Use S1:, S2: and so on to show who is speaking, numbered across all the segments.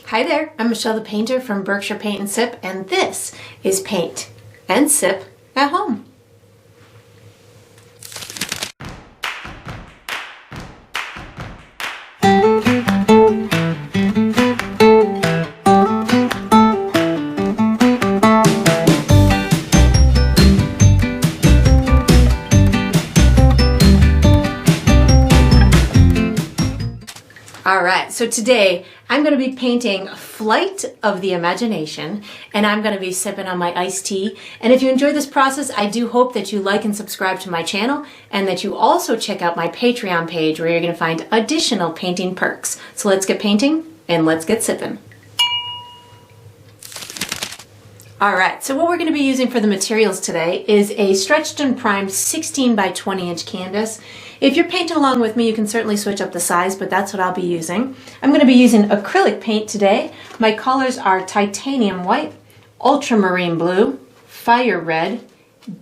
S1: Hi there, I'm Michelle the Painter from Berkshire Paint and Sip, and this is Paint and Sip at Home. Alright, so today I'm going to be painting Flight of the Imagination, and I'm going to be sipping on my iced tea. And if you enjoy this process, I do hope that you like and subscribe to my channel, and that you also check out my Patreon page where you're going to find additional painting perks. So let's get painting and let's get sipping. Alright, so what we're going to be using for the materials today is a stretched and primed 16 by 20 inch canvas. If you're painting along with me, you can certainly switch up the size, but that's what I'll be using. I'm going to be using acrylic paint today. My colors are titanium white, ultramarine blue, fire red,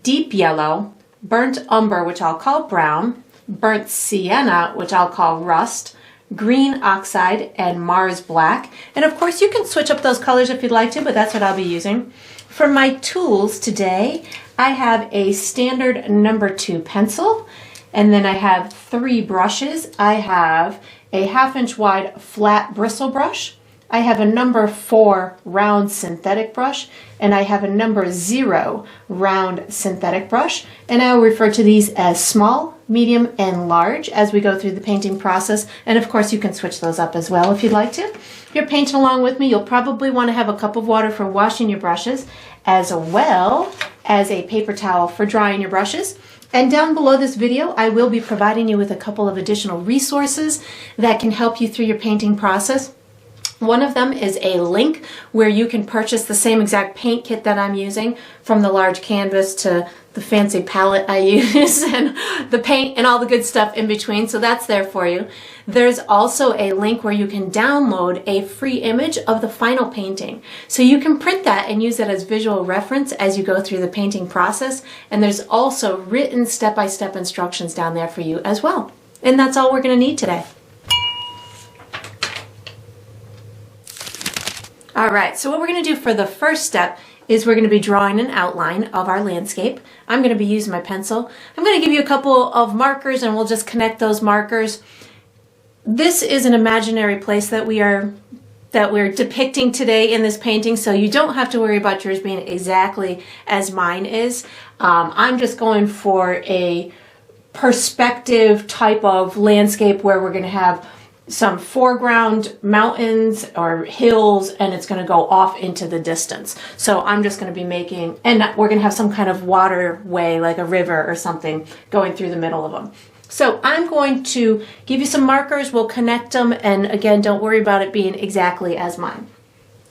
S1: deep yellow, burnt umber, which I'll call brown, burnt sienna, which I'll call rust, green oxide, and Mars black. And of course you can switch up those colors if you'd like to, but that's what I'll be using. For my tools today, I have a standard number 2 pencil, and then I have 3 brushes. I have a 1/2 inch wide flat bristle brush, I have a number 4 round synthetic brush, and I have a number 0 round synthetic brush, and I will refer to these as small, medium, and large as we go through the painting process. And of course you can switch those up as well if you'd like to. If you're painting along with me, you'll probably want to have a cup of water for washing your brushes, as well as a paper towel for drying your brushes. And down below this video, I will be providing you with a couple of additional resources that can help you through your painting process. One of them is a link where you can purchase the same exact paint kit that I'm using, from the large canvas to the fancy palette I use and the paint and all the good stuff in between. So that's there for you. There's also a link where you can download a free image of the final painting. So you can print that and use it as visual reference as you go through the painting process. And there's also written step-by-step instructions down there for you as well. And that's all we're going to need today. Alright, so what we're going to do for the first step is we're going to be drawing an outline of our landscape. I'm going to be using my pencil. I'm going to give you a couple of markers and we'll just connect those markers. This is an imaginary place that we're depicting today in this painting, so you don't have to worry about yours being exactly as mine is. I'm just going for a perspective type of landscape where we're going to have some foreground mountains or hills, and it's going to go off into the distance. So I'm just going to be making, and we're going to have some kind of waterway like a river or something going through the middle of them. So I'm going to give you some markers, we'll connect them, and again, don't worry about it being exactly as mine.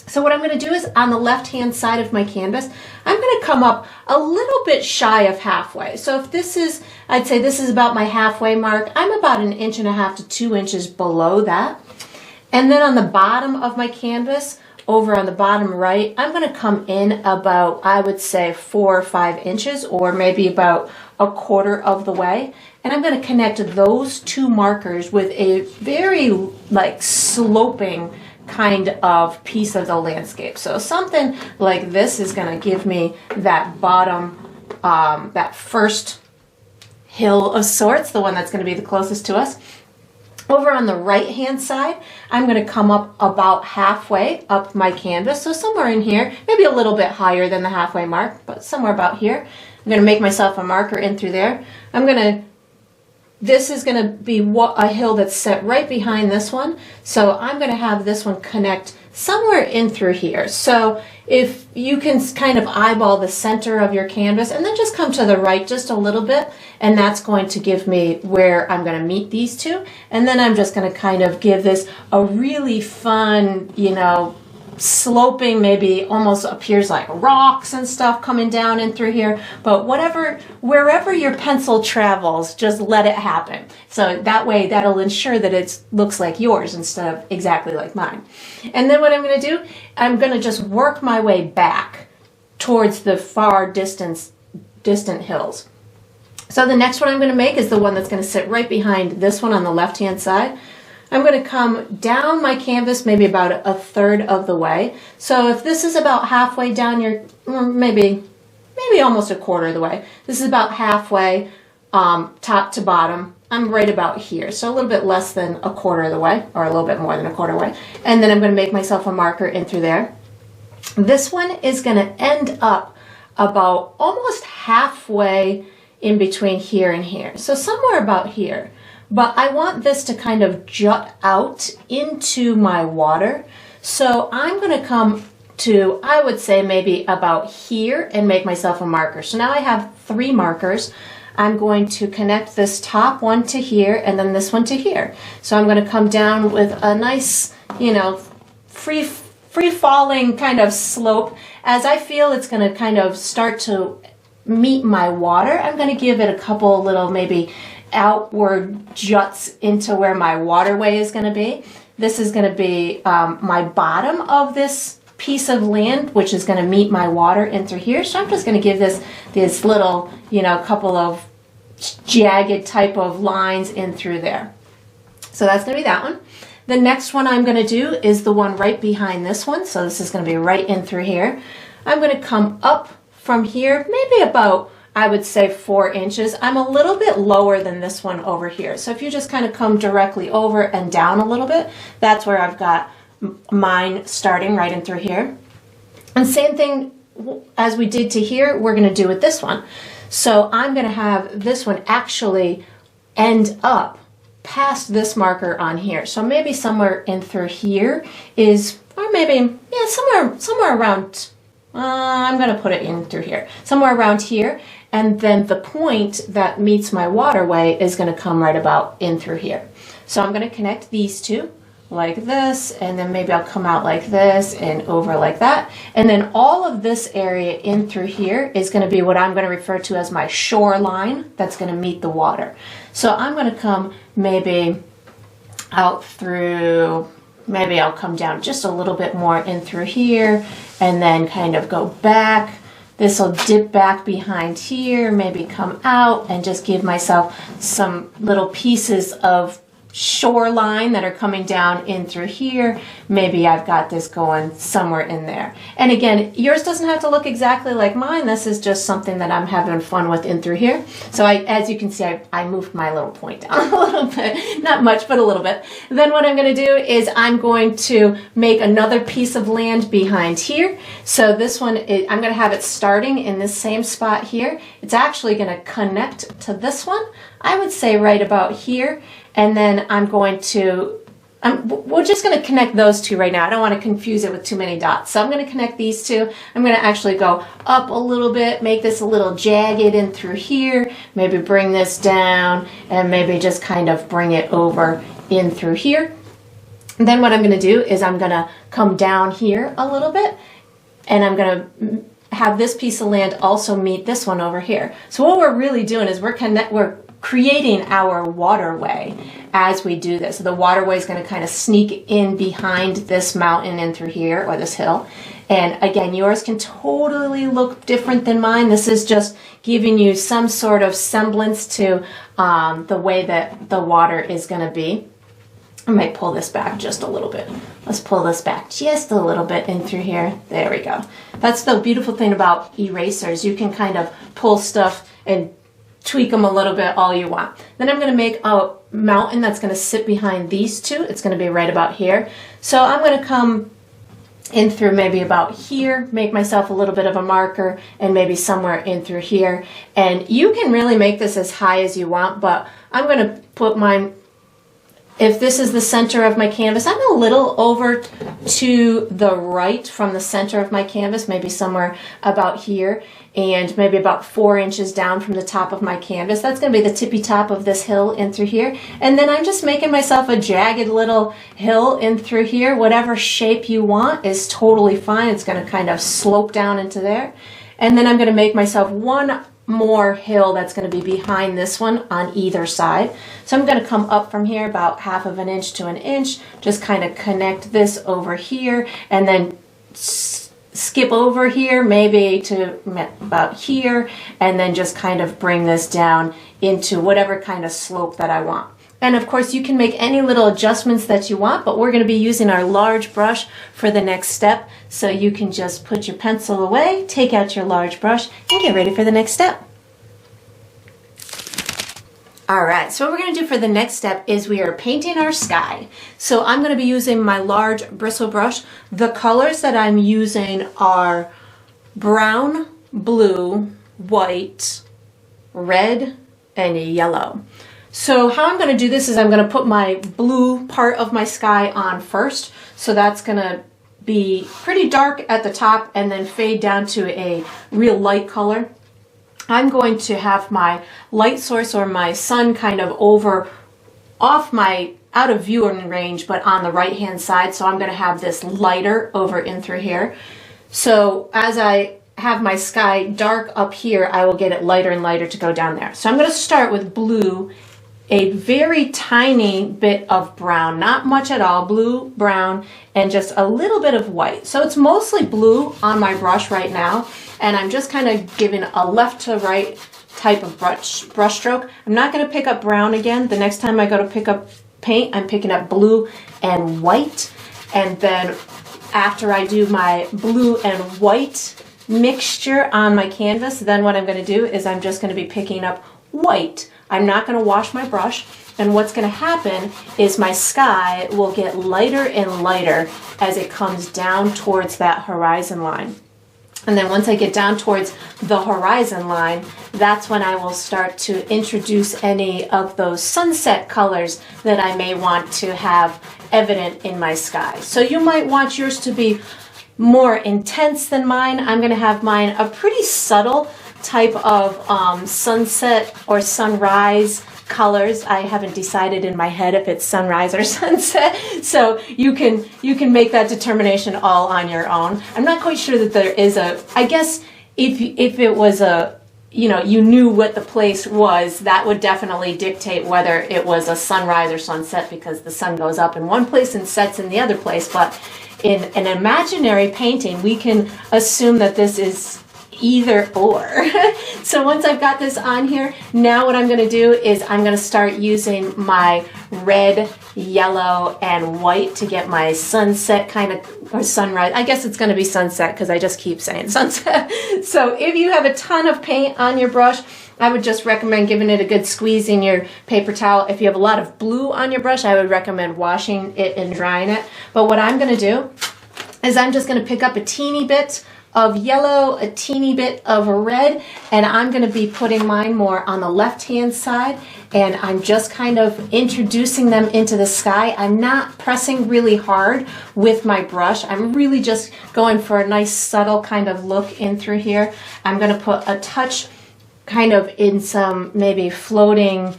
S1: So what I'm going to do is, on the left hand side of my canvas, I'm going to come up a little bit shy of halfway. So if this is, I'd say this is about my halfway mark, I'm about 1.5 inches to 2 inches below that. And then on the bottom of my canvas, over on the bottom right, I'm going to come in about, I would say, 4 or 5 inches, or maybe about 1/4 of the way. And I'm going to connect those 2 markers with a very sloping kind of piece of the landscape. So something like this is going to give me that bottom, that first hill of sorts, the one that's going to be the closest to us. Over on the right hand side, I'm going to come up about halfway up my canvas. So somewhere in here, maybe a little bit higher than the halfway mark, but somewhere about here. I'm going to make myself a marker in through there. This is going to be a hill that's set right behind this one. So I'm going to have this one connect somewhere in through here. So if you can kind of eyeball the center of your canvas and then just come to the right just a little bit, and that's going to give me where I'm going to meet these two. And then I'm just going to kind of give this a really fun, sloping, maybe almost appears like rocks and stuff coming down in through here, but wherever your pencil travels, just let it happen. So that way that'll ensure that it looks like yours instead of exactly like mine. And then what I'm going to do, I'm going to just work my way back towards the far distant hills. So the next one I'm going to make is the one that's going to sit right behind this one on the left hand side. I'm going to come down my canvas maybe about a third of the way. So if this is about halfway down your, maybe almost a quarter of the way. This is about halfway, top to bottom. I'm right about here, so a little bit less than a quarter of the way, or a little bit more than a quarter way. And then I'm going to make myself a marker in through there. This one is going to end up about almost halfway in between here and here. So somewhere about here. But I want this to kind of jut out into my water. So I'm going to come to, I would say maybe about here and make myself a marker. So now I have 3 markers. I'm going to connect this top one to here and then this one to here. So I'm going to come down with a nice, you know, free falling kind of slope. As I feel it's going to kind of start to meet my water, I'm going to give it a couple little maybe outward juts into where my waterway is going to be. This is going to be my bottom of this piece of land, which is going to meet my water in through here. So I'm just going to give this little, you know, couple of jagged type of lines in through there. So that's going to be that one. The next one I'm going to do is the one right behind this one. So this is going to be right in through here. I'm going to come up from here, maybe about, I would say 4 inches. I'm a little bit lower than this one over here. So if you just kind of come directly over and down a little bit, that's where I've got mine starting right in through here. And same thing as we did to here, we're going to do with this one. So I'm going to have this one actually end up past this marker on here. So maybe somewhere in through here is, or maybe, yeah, somewhere around, I'm going to put it in through here, somewhere around here. And then the point that meets my waterway is going to come right about in through here. So I'm going to connect these two like this, and then maybe I'll come out like this and over like that. And then all of this area in through here is going to be what I'm going to refer to as my shoreline that's going to meet the water. So I'm going to come maybe out through, maybe I'll come down just a little bit more in through here and then kind of go back. This will dip back behind here, maybe come out and just give myself some little pieces of shoreline that are coming down in through here. Maybe I've got this going somewhere in there. And again, yours doesn't have to look exactly like mine. This is just something that I'm having fun with in through here. So as you can see, I moved my little point down a little bit, not much, but a little bit. Then what I'm going to do is I'm going to make another piece of land behind here. So this one, I'm going to have it starting in this same spot here. It's actually going to connect to this one, I would say right about here. And then I'm going to, we're just going to connect those two right now. I don't want to confuse it with too many dots. So I'm going to connect these two. I'm going to actually go up a little bit, make this a little jagged in through here, maybe bring this down, and maybe just kind of bring it over in through here. And then what I'm going to do is I'm going to come down here a little bit, and I'm going to have this piece of land also meet this one over here. So what we're really doing is we're creating our waterway as we do this. So the waterway is going to kind of sneak in behind this mountain in through here, or this hill. And again, yours can totally look different than mine. This is just giving you some sort of semblance to the way that the water is going to be. I might pull this back just a little bit. Let's pull this back just a little bit in through here. There we go. That's the beautiful thing about erasers. You can kind of pull stuff and tweak them a little bit all you want. Then I'm going to make a mountain that's going to sit behind these two. It's going to be right about here. So I'm going to come in through maybe about here, make myself a little bit of a marker, and maybe somewhere in through here. And you can really make this as high as you want, but I'm going to put mine, if this is the center of my canvas, I'm a little over to the right from the center of my canvas, maybe somewhere about here, and maybe about 4 inches down from the top of my canvas. That's going to be the tippy top of this hill in through here. And then I'm just making myself a jagged little hill in through here. Whatever shape you want is totally fine. It's going to kind of slope down into there. And then I'm going to make myself one more hill that's going to be behind this one on either side. So I'm going to come up from here about 1/2 inch to 1 inch, just kind of connect this over here, and then skip over here maybe to about here, and then just kind of bring this down into whatever kind of slope that I want. And of course you can make any little adjustments that you want, but we're going to be using our large brush for the next step. So you can just put your pencil away, take out your large brush, and get ready for the next step. Alright, so what we're going to do for the next step is we are painting our sky. So I'm going to be using my large bristle brush. The colors that I'm using are brown, blue, white, red, and yellow. So how I'm going to do this is I'm going to put my blue part of my sky on first. So that's going to be pretty dark at the top and then fade down to a real light color. I'm going to have my light source or my sun kind of off my out of viewing range, but on the right hand side. So I'm going to have this lighter over in through here. So as I have my sky dark up here, I will get it lighter and lighter to go down there. So I'm going to start with blue, a very tiny bit of brown, not much at all, blue, brown, and just a little bit of white. So it's mostly blue on my brush right now, and I'm just kind of giving a left to right type of brush stroke. I'm not going to pick up brown again. The next time I go to pick up paint, I'm picking up blue and white, and then after I do my blue and white mixture on my canvas, then what I'm going to do is I'm just going to be picking up white. I'm not going to wash my brush, and what's going to happen is my sky will get lighter and lighter as it comes down towards that horizon line. And then once I get down towards the horizon line, that's when I will start to introduce any of those sunset colors that I may want to have evident in my sky. So you might want yours to be more intense than mine. I'm going to have mine a pretty subtle type of sunset or sunrise colors. I haven't decided in my head if it's sunrise or sunset, so you can make that determination all on your own. I'm not quite sure that there is a, I guess if it was a, you knew what the place was, that would definitely dictate whether it was a sunrise or sunset, because the sun goes up in one place and sets in the other place. But in an imaginary painting, we can assume that this is either or. So once I've got this on here, now what I'm going to do is I'm going to start using my red, yellow, and white to get my sunset kind of, or sunrise. I guess it's going to be sunset because I just keep saying sunset. So if you have a ton of paint on your brush, I would just recommend giving it a good squeeze in your paper towel. If you have a lot of blue on your brush, I would recommend washing it and drying it. But what I'm going to do is I'm just going to pick up a teeny bit of yellow, a teeny bit of red, and I'm going to be putting mine more on the left hand side, and I'm just kind of introducing them into the sky. I'm not pressing really hard with my brush. I'm really just going for a nice subtle kind of look in through here. I'm going to put a touch kind of in some maybe floating,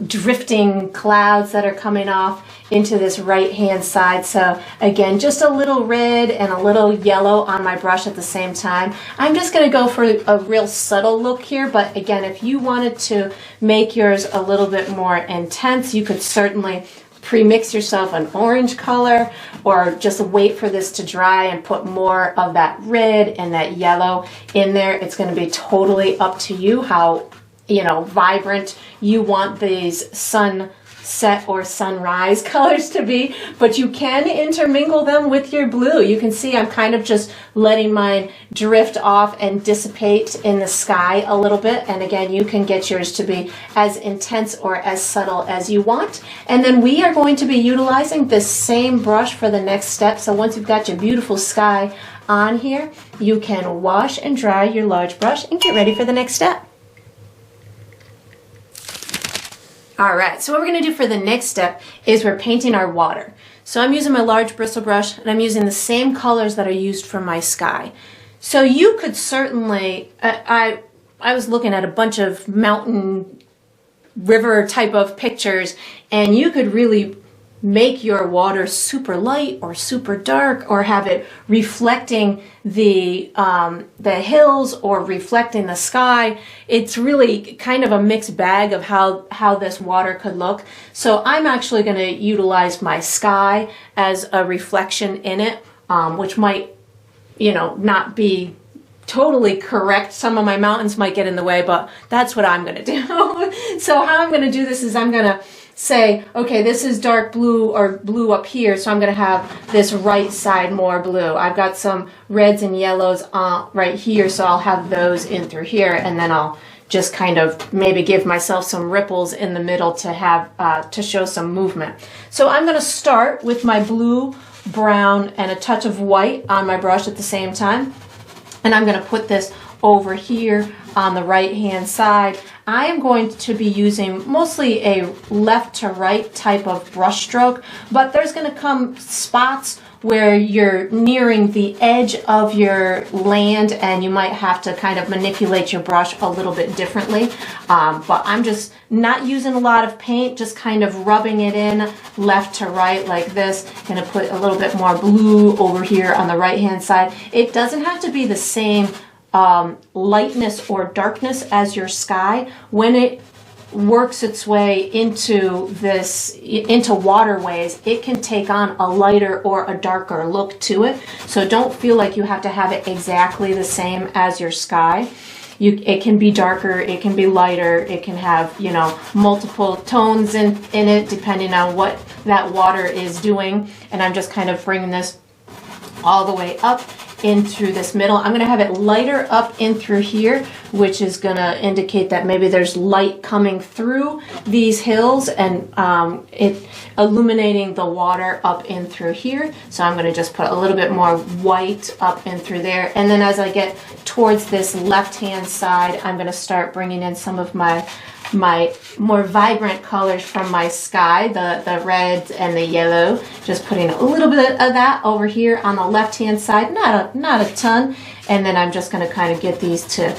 S1: drifting clouds that are coming off into this right hand side. So again, just a little red and a little yellow on my brush at the same time. I'm just going to go for a real subtle look here, but again, if you wanted to make yours a little bit more intense, you could certainly pre-mix yourself an orange color, or just wait for this to dry and put more of that red and that yellow in there. It's going to be totally up to you how vibrant you want these sunset or sunrise colors to be, but you can intermingle them with your blue. You can see I'm kind of just letting mine drift off and dissipate in the sky a little bit, and again, you can get yours to be as intense or as subtle as you want. And then we are going to be utilizing this same brush for the next step. So once you've got your beautiful sky on here, you can wash and dry your large brush and get ready for the next step. All right, so what we're going to do for the next step is we're painting our water. So I'm using my large bristle brush, and I'm using the same colors that are used for my sky. So you could certainly, I was looking at a bunch of mountain, river type of pictures, and you could really make your water super light or super dark, or have it reflecting the hills or reflecting the sky. It's really kind of a mixed bag of how this water could look. So I'm actually going to utilize my sky as a reflection in it, which might, not be totally correct. Some of my mountains might get in the way, but that's what I'm going to do. So how I'm going to do this is I'm going to say, okay, this is dark blue or blue up here, so I'm going to have this right side more blue. I've got some reds and yellows right here, so I'll have those in through here, and then I'll just kind of maybe give myself some ripples in the middle to have to show some movement. So I'm going to start with my blue, brown, and a touch of white on my brush at the same time, and I'm going to put this over here on the right hand side. I am going to be using mostly a left to right type of brush stroke, but there's going to come spots where you're nearing the edge of your land and you might have to kind of manipulate your brush a little bit differently. But I'm just not using a lot of paint, just kind of rubbing it in left to right like this. Going to put a little bit more blue over here on the right hand side. It doesn't have to be the same lightness or darkness as your sky. When it works its way into waterways, it can take on a lighter or a darker look to it. So don't feel like you have to have it exactly the same as your sky. It can be darker, it can be lighter, it can have, you know, multiple tones in it depending on what that water is doing. And I'm just kind of bringing this all the way up in through this middle. I'm going to have it lighter up in through here, which is going to indicate that maybe there's light coming through these hills and it illuminating the water up in through here. So I'm going to just put a little bit more white up in through there. And then as I get towards this left hand side, I'm going to start bringing in some of my more vibrant colors from my sky, the reds and the yellow. Just putting a little bit of that over here on the left hand side, not a ton. And then I'm just going to kind of get these to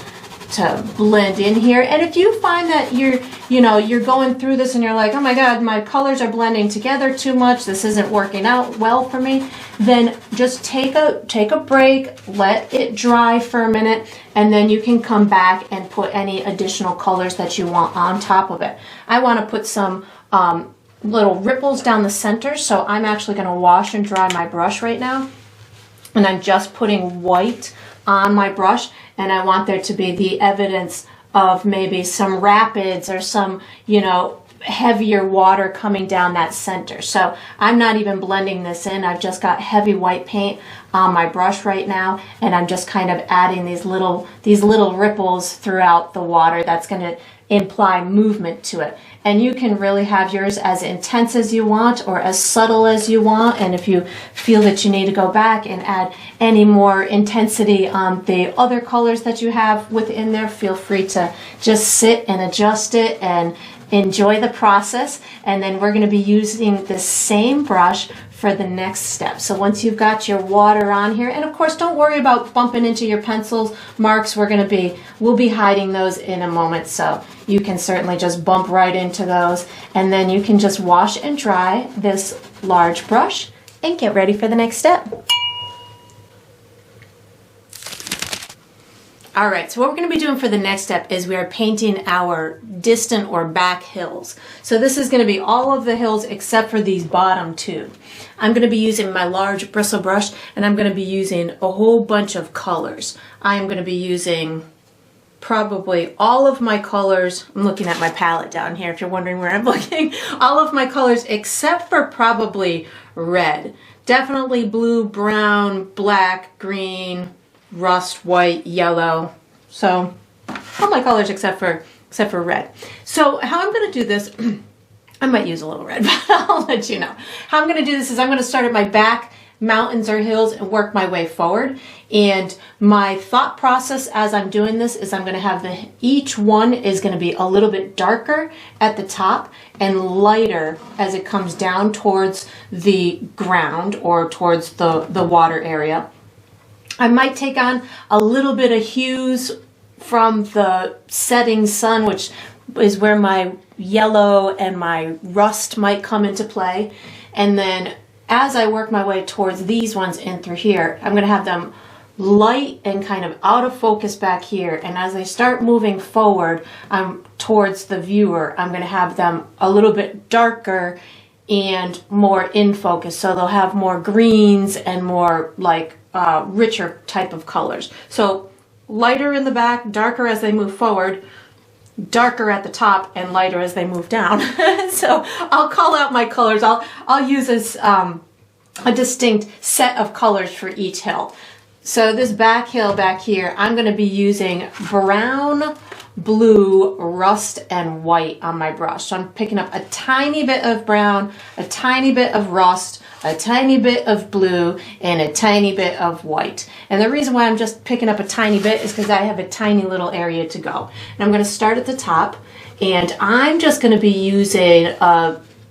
S1: blend in here. And if you find that you're going through this and you're like, oh my God, my colors are blending together too much, this isn't working out well for me, then just take a break, let it dry for a minute, and then you can come back and put any additional colors that you want on top of it. I want to put some little ripples down the center, so I'm actually going to wash and dry my brush right now, and I'm just putting white on my brush, and I want there to be the evidence of maybe some rapids or some, you know, heavier water coming down that center. So I'm not even blending this in. I've just got heavy white paint on my brush right now, and I'm just kind of adding these little ripples throughout the water. That's going to imply movement to it. And you can really have yours as intense as you want or as subtle as you want. And if you feel that you need to go back and add any more intensity on the other colors that you have within there, feel free to just sit and adjust it and enjoy the process. And then we're going to be using the same brush for the next step. So once you've got your water on here, and of course don't worry about bumping into your pencils marks, we'll be hiding those in a moment, so you can certainly just bump right into those, and then you can just wash and dry this large brush and get ready for the next step. All right, so what we're going to be doing for the next step is we are painting our distant or back hills. So this is going to be all of the hills except for these bottom two. I'm going to be using my large bristle brush, and I'm going to be using a whole bunch of colors. I am going to be using probably all of my colors. I'm looking at my palette down here if you're wondering where I'm looking. All of my colors except for probably red. Definitely blue, brown, black, green, rust, white, yellow. So all my colors except for red. So how I'm going to do this, I might use a little red, but I'll let you know. How I'm going to do this is I'm going to start at my back mountains or hills and work my way forward. And my thought process as I'm doing this is I'm going to have each one is going to be a little bit darker at the top and lighter as it comes down towards the ground or towards the water area. I might take on a little bit of hues from the setting sun, which is where my yellow and my rust might come into play. And then as I work my way towards these ones in through here, I'm going to have them light and kind of out of focus back here. And as I start moving forward towards the viewer, I'm going to have them a little bit darker and more in focus. So they'll have more greens and more like richer type of colors. So lighter in the back, darker as they move forward. darker at the top and lighter as they move down. So I'll call out my colors. I'll use this a distinct set of colors for each hill. So this back hill back here, I'm going to be using brown, blue, rust, and white on my brush. So I'm picking up a tiny bit of brown, a tiny bit of rust, a tiny bit of blue, and a tiny bit of white. And the reason why I'm just picking up a tiny bit is because I have a tiny little area to go. And I'm going to start at the top, and I'm just going to be using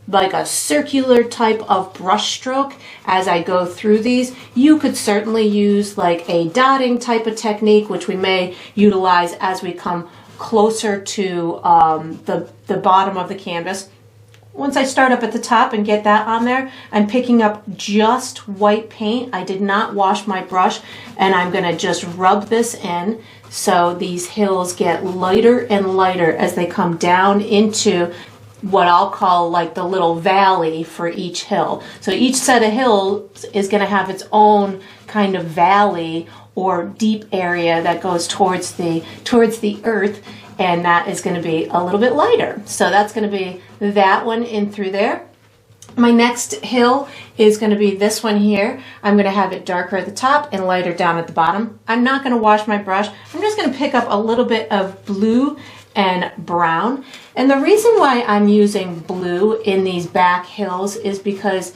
S1: like a circular type of brush stroke as I go through these. You could certainly use like a dotting type of technique, which we may utilize as we come closer to the bottom of the canvas. Once I start up at the top and get that on there, I'm picking up just white paint. I did not wash my brush, and I'm going to just rub this in so these hills get lighter and lighter as they come down into what I'll call like the little valley for each hill. So each set of hills is going to have its own kind of valley or deep area that goes towards the earth, and that is going to be a little bit lighter. So that's going to be that one in through there. My next hill is going to be this one here. I'm going to have it darker at the top and lighter down at the bottom. I'm not going to wash my brush. I'm just going to pick up a little bit of blue and brown. And the reason why I'm using blue in these back hills is because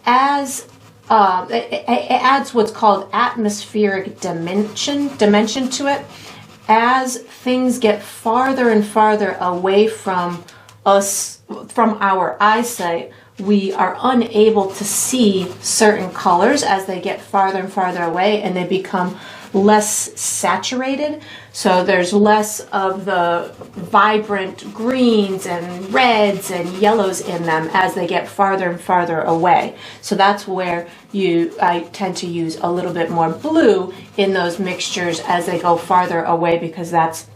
S1: as it adds what's called atmospheric dimension to it. As things get farther and farther away from us, from our eyesight, we are unable to see certain colors as they get farther and farther away, and they become less saturated. So there's less of the vibrant greens and reds and yellows in them as they get farther and farther away. So that's where I tend to use a little bit more blue in those mixtures as they go farther away, because that's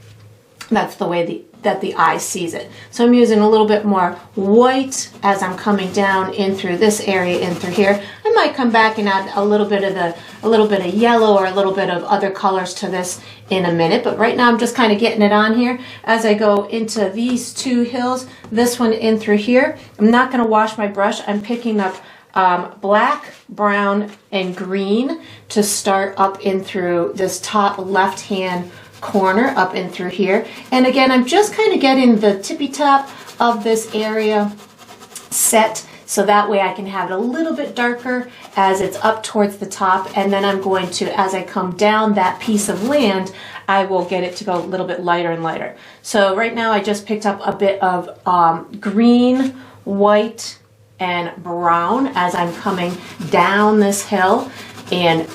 S1: the way that the eye sees it. So I'm using a little bit more white as I'm coming down in through this area, in through here. I might come back and add a little bit of yellow or a little bit of other colors to this in a minute, but right now I'm just kind of getting it on here as I go into these two hills. This one in through here, I'm not going to wash my brush. I'm picking up black, brown, and green to start up in through this top left hand corner up in through here. And again, I'm just kind of getting the tippy top of this area set so that way I can have it a little bit darker as it's up towards the top, and then I'm going to, as I come down that piece of land, I will get it to go a little bit lighter and lighter. So right now I just picked up a bit of green, white, and brown as I'm coming down this hill. And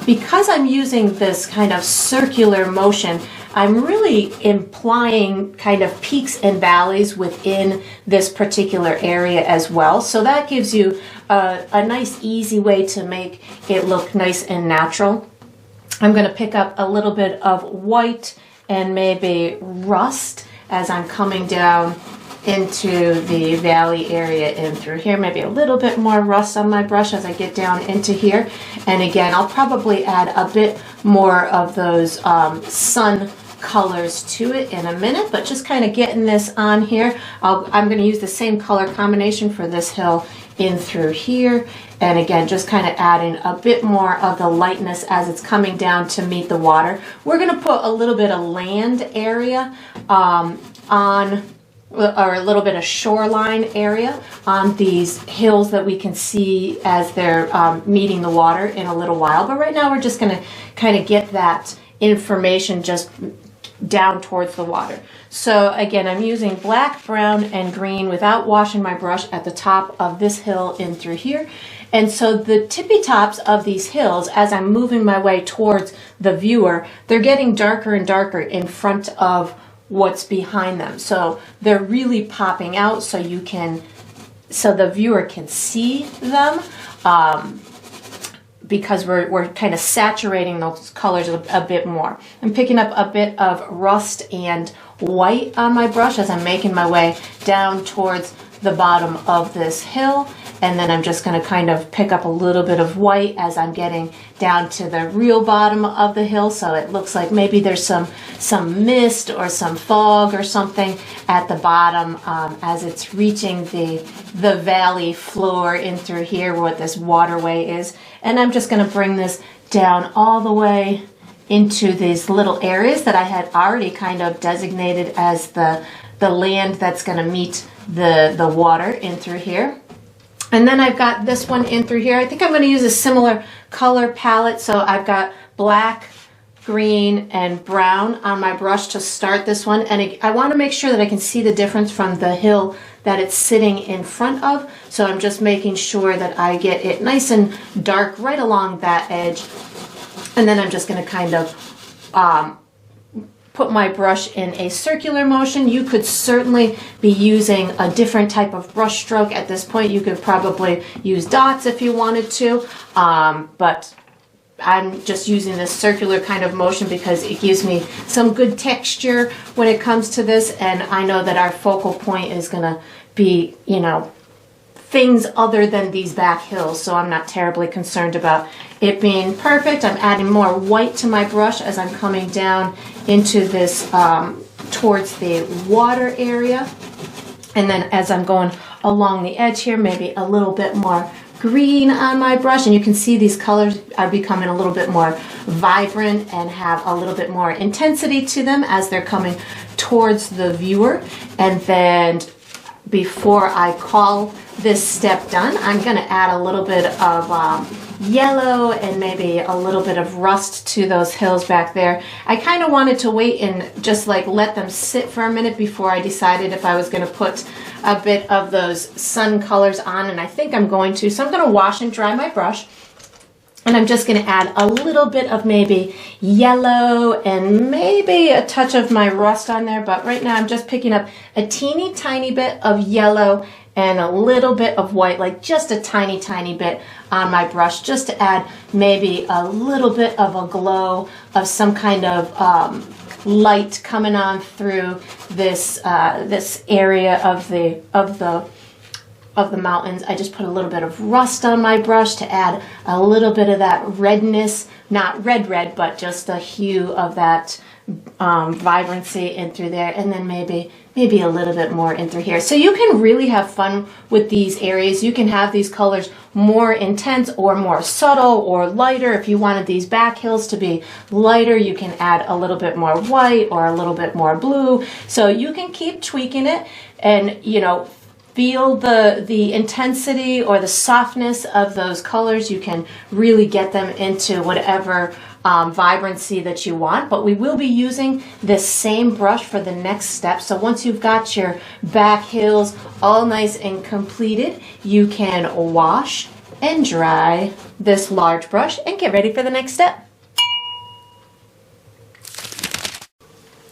S1: because I'm using this kind of circular motion, I'm really implying kind of peaks and valleys within this particular area as well. So that gives you a nice, easy way to make it look nice and natural. I'm going to pick up a little bit of white and maybe rust as I'm coming down into the valley area in through here. Maybe a little bit more rust on my brush as I get down into here. And again, I'll probably add a bit more of those sun colors to it in a minute, but just kind of getting this on here. I'm going to use the same color combination for this hill in through here. And again, just kind of adding a bit more of the lightness as it's coming down to meet the water. We're going to put a little bit of land area or a little bit of shoreline area on these hills that we can see as they're meeting the water in a little while. But right now we're just going to kind of get that information just down towards the water. So again, I'm using black, brown, and green without washing my brush at the top of this hill in through here. And so the tippy tops of these hills, as I'm moving my way towards the viewer, they're getting darker and darker in front of what's behind them. So they're really popping out so the viewer can see them, because we're kind of saturating those colors a bit more. I'm picking up a bit of rust and white on my brush as I'm making my way down towards the bottom of this hill. and then I'm just going to kind of pick up a little bit of white as I'm getting down to the real bottom of the hill, so it looks like maybe there's some mist or some fog or something at the bottom as it's reaching the valley floor in through here where this waterway is. And I'm just going to bring this down all the way into these little areas that I had already kind of designated as the land that's going to meet the water in through here. And then I've got this one in through here. I think I'm going to use a similar color palette. So I've got black, green, and brown on my brush to start this one. And I want to make sure that I can see the difference from the hill that it's sitting in front of. So I'm just making sure that I get it nice and dark right along that edge. And then I'm just going to kind of put my brush in a circular motion. You could certainly be using a different type of brush stroke at this point. You could probably use dots if you wanted to, but I'm just using this circular kind of motion because it gives me some good texture when it comes to this, and I know that our focal point is going to be, you know, things other than these back hills, so I'm not terribly concerned about it being perfect. I'm adding more white to my brush as I'm coming down into this towards the water area, and then as I'm going along the edge here, maybe a little bit more green on my brush, and you can see these colors are becoming a little bit more vibrant and have a little bit more intensity to them as they're coming towards the viewer. And then before I call this step done, I'm going to add a little bit of yellow and maybe a little bit of rust to those hills back there. I kind of wanted to wait and just like let them sit for a minute before I decided if I was going to put a bit of those sun colors on, and I think I'm going to. So I'm going to wash and dry my brush, and I'm just going to add a little bit of maybe yellow and maybe a touch of my rust on there, but right now I'm just picking up a teeny tiny bit of yellow and a little bit of white, like just a tiny, tiny bit on my brush, just to add maybe a little bit of a glow of some kind of light coming on through this this area of the mountains. I just put a little bit of rust on my brush to add a little bit of that redness, not red, but just a hue of that vibrancy in through there, and then maybe a little bit more in through here. So you can really have fun with these areas. You can have these colors more intense or more subtle or lighter. If you wanted these back hills to be lighter, you can add a little bit more white or a little bit more blue. So you can keep tweaking it and, you know, feel the intensity or the softness of those colors. You can really get them into whatever vibrancy that you want, but we will be using this same brush for the next step. So once you've got your back hills all nice and completed, you can wash and dry this large brush and get ready for the next step.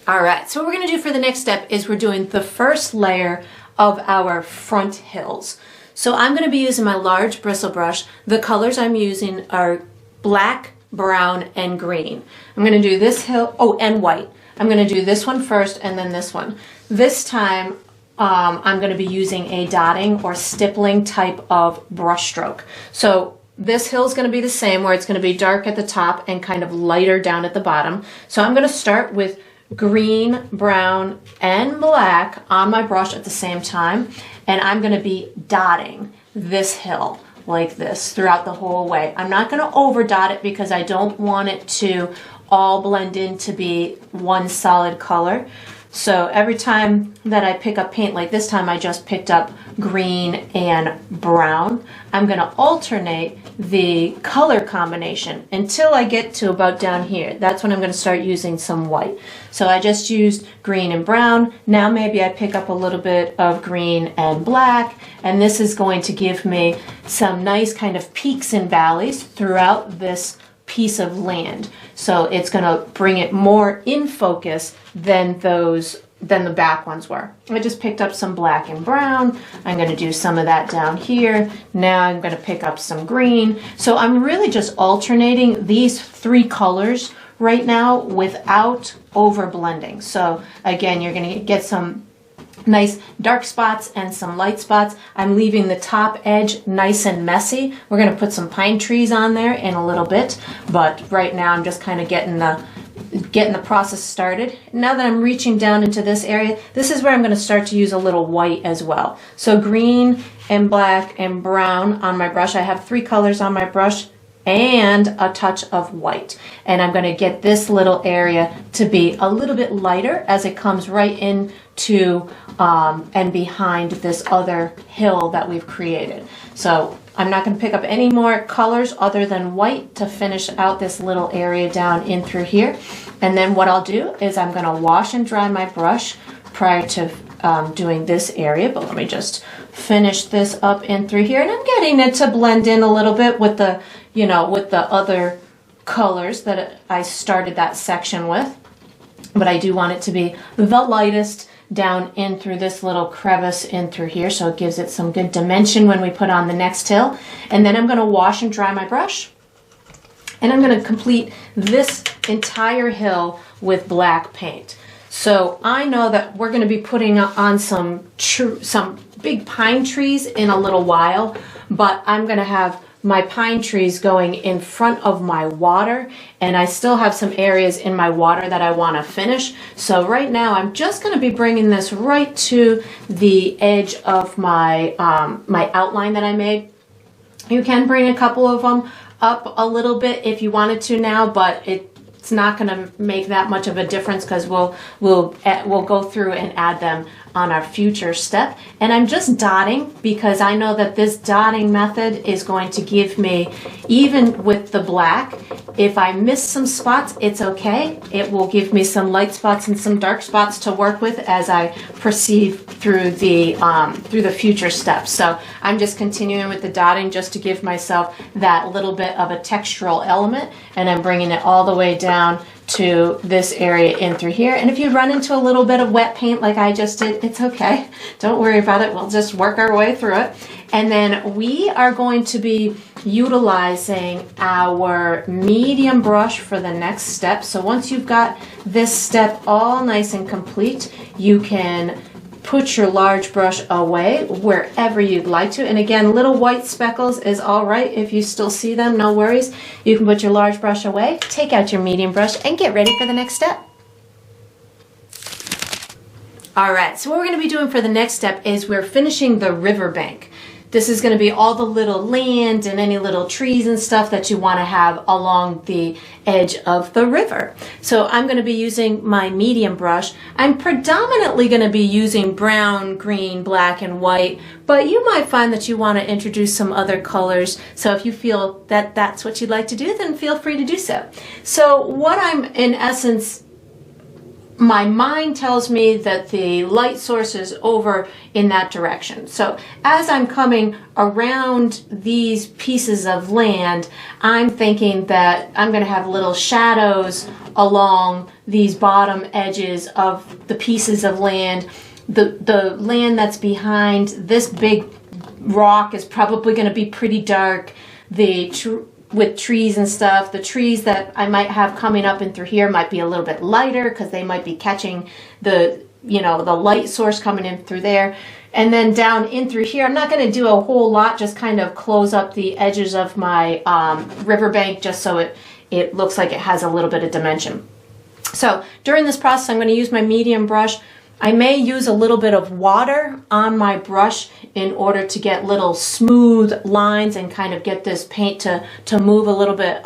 S1: All right, so what we're going to do for the next step is we're doing the first layer of our front hills. So I'm going to be using my large bristle brush. The colors I'm using are black, brown, and green. I'm going to do this hill, oh, and white. I'm going to do this one first and then this one. This time I'm going to be using a dotting or stippling type of brush stroke. So this hill is going to be the same, where it's going to be dark at the top and kind of lighter down at the bottom. So I'm going to start with green, brown, and black on my brush at the same time, and I'm going to be dotting this hill like this throughout the whole way. I'm not going to over dot it because I don't want it to all blend in to be one solid color. So every time that I pick up paint, like this time I just picked up green and brown, I'm going to alternate the color combination until I get to about down here. That's when I'm going to start using some white. So I just used green and brown. Now maybe I pick up a little bit of green and black, and this is going to give me some nice kind of peaks and valleys throughout this piece of land. So it's going to bring it more in focus than the back ones were. I just picked up some black and brown. I'm going to do some of that down here. Now I'm going to pick up some green. So I'm really just alternating these three colors right now without over blending. So again, you're going to get some nice dark spots and some light spots. I'm leaving the top edge nice and messy. We're going to put some pine trees on there in a little bit, but right now I'm just kind of getting the process started. Now that I'm reaching down into this area, this is where I'm going to start to use a little white as well. So green and black and brown on my brush. I have 3 colors on my brush and a touch of white. And I'm going to get this little area to be a little bit lighter as it comes right into and behind this other hill that we've created. So I'm not going to pick up any more colors other than white to finish out this little area down in through here. And then what I'll do is I'm going to wash and dry my brush prior to doing this area, but let me just finish this up in through here. And I'm getting it to blend in a little bit with the, with the other colors that I started that section with. But I do want it to be the lightest down in through this little crevice in through here, so it gives it some good dimension when we put on the next hill. And then I'm going to wash and dry my brush, and I'm going to complete this entire hill with black paint. So I know that we're going to be putting on some big pine trees in a little while, but I'm going to have my pine trees going in front of my water, and I still have some areas in my water that I want to finish. So right now I'm just going to be bringing this right to the edge of my my outline that I made. You can bring a couple of them up a little bit if you wanted to now, but it's not going to make that much of a difference because we'll go through and add them on our future step. And I'm just dotting because I know that this dotting method is going to give me, even with the black, if I miss some spots, it's okay. It will give me some light spots and some dark spots to work with as I proceed through the future steps. So I'm just continuing with the dotting just to give myself that little bit of a textural element, and I'm bringing it all the way down to this area in through here. And if you run into a little bit of wet paint like I just did, it's okay. Don't worry about it. We'll just work our way through it. And then we are going to be utilizing our medium brush for the next step. So once you've got this step all nice and complete, you can put your large brush away wherever you'd like to. And again, little white speckles is all right. If you still see them, no worries. You can put your large brush away, take out your medium brush, and get ready for the next step. All right, so what we're going to be doing for the next step is we're finishing the riverbank. This is going to be all the little land and any little trees and stuff that you want to have along the edge of the river. So I'm going to be using my medium brush. I'm predominantly going to be using brown, green, black, and white, but you might find that you want to introduce some other colors. So if you feel that that's what you'd like to do, then feel free to do so. So what I'm in essence, my mind tells me that the light source is over in that direction. So as I'm coming around these pieces of land, I'm thinking that I'm going to have little shadows along these bottom edges of the pieces of land. The land that's behind this big rock is probably going to be pretty dark. With trees and stuff, the trees that I might have coming up and through here might be a little bit lighter because they might be catching the light source coming in through there. And then down in through here, I'm not going to do a whole lot, just kind of close up the edges of my riverbank just so it looks like it has a little bit of dimension. So during this process, I'm going to use my medium brush. I may use a little bit of water on my brush in order to get little smooth lines and kind of get this paint to move a little bit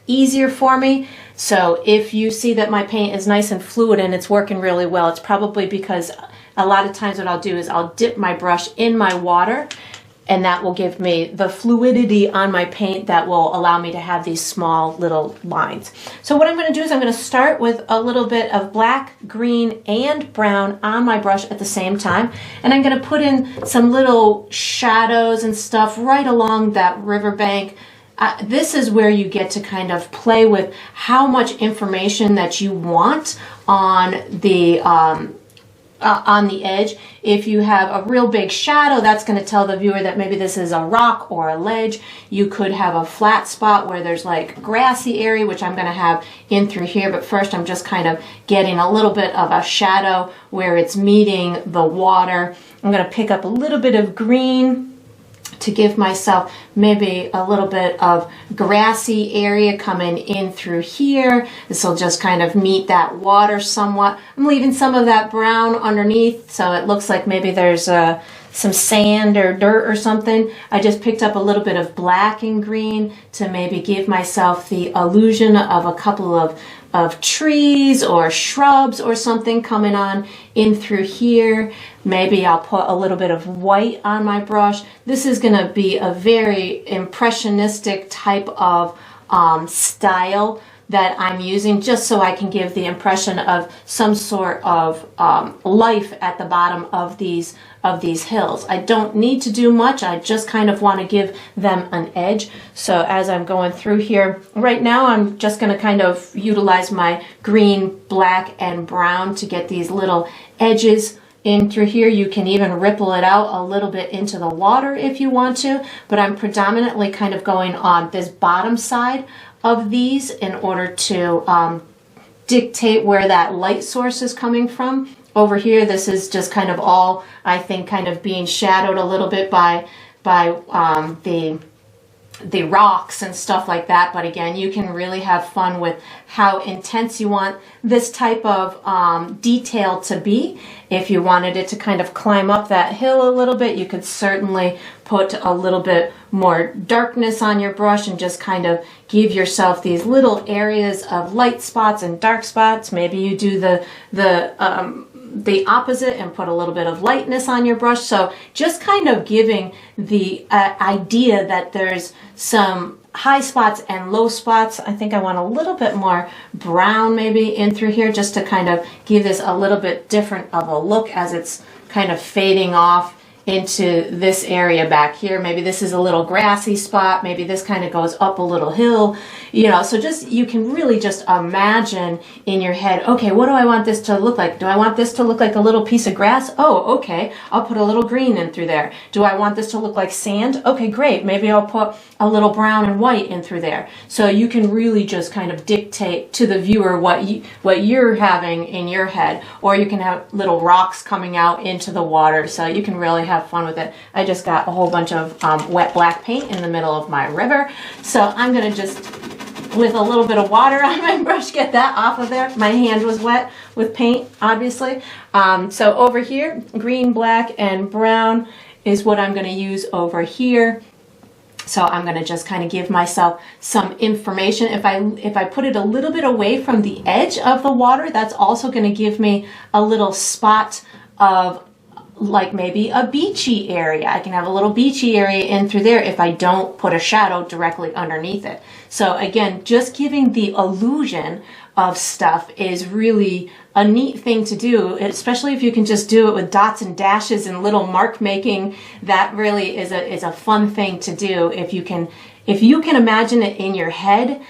S1: easier for me. So if you see that my paint is nice and fluid and it's working really well, it's probably because a lot of times what I'll do is I'll dip my brush in my water, and that will give me the fluidity on my paint that will allow me to have these small little lines. So what I'm going to do is I'm going to start with a little bit of black, green, and brown on my brush at the same time. And I'm going to put in some little shadows and stuff right along that riverbank. This is where you get to kind of play with how much information that you want on the on the edge. If you have a real big shadow, that's going to tell the viewer that maybe this is a rock or a ledge. You could have a flat spot where there's like grassy area, which I'm going to have in through here. But first I'm just kind of getting a little bit of a shadow where it's meeting the water. I'm going to pick up a little bit of green to give myself maybe a little bit of grassy area coming in through here. This will just kind of meet that water somewhat. I'm leaving some of that brown underneath so it looks like maybe there's some sand or dirt or something. I just picked up a little bit of black and green to maybe give myself the illusion of a couple of trees or shrubs or something coming on in through here. Maybe I'll put a little bit of white on my brush. This is going to be a very impressionistic type of style that I'm using, just so I can give the impression of some sort of life at the bottom of these hills. I don't need to do much. I just kind of want to give them an edge. So as I'm going through here, right now I'm just going to kind of utilize my green, black, and brown to get these little edges in through here. You can even ripple it out a little bit into the water if you want to, but I'm predominantly kind of going on this bottom side of these in order to dictate where that light source is coming from. Over here, this is just kind of all, I think, kind of being shadowed a little bit by the rocks and stuff like that. But again, you can really have fun with how intense you want this type of detail to be. If you wanted it to kind of climb up that hill a little bit, you could certainly put a little bit more darkness on your brush and just kind of give yourself these little areas of light spots and dark spots. Maybe you do the opposite and put a little bit of lightness on your brush. So just kind of giving the idea that there's some high spots and low spots. I think I want a little bit more brown maybe in through here, just to kind of give this a little bit different of a look as it's kind of fading off into this area back here. Maybe this is a little grassy spot. Maybe this kind of goes up a little hill, you know. So just, you can really just imagine in your head, okay, what do I want this to look like? Do I want this to look like a little piece of grass? Oh, okay, I'll put a little green in through there. Do I want this to look like sand? Okay, great, maybe I'll put a little brown and white in through there. So you can really just kind of dictate to the viewer what you're having in your head. Or you can have little rocks coming out into the water, so you can really have fun with it. I just got a whole bunch of wet black paint in the middle of my river, so I'm gonna just, with a little bit of water on my brush, get that off of there. My hand was wet with paint, obviously. So over here, green, black, and brown is what I'm gonna use over here. So I'm going to just kind of give myself some information. If I put it a little bit away from the edge of the water, that's also going to give me a little spot of like maybe a beachy area. I can have a little beachy area in through there if I don't put a shadow directly underneath it. So again, just giving the illusion of stuff is really a neat thing to do, especially if you can just do it with dots and dashes and little mark making. That really is a fun thing to do. If you can imagine it in your head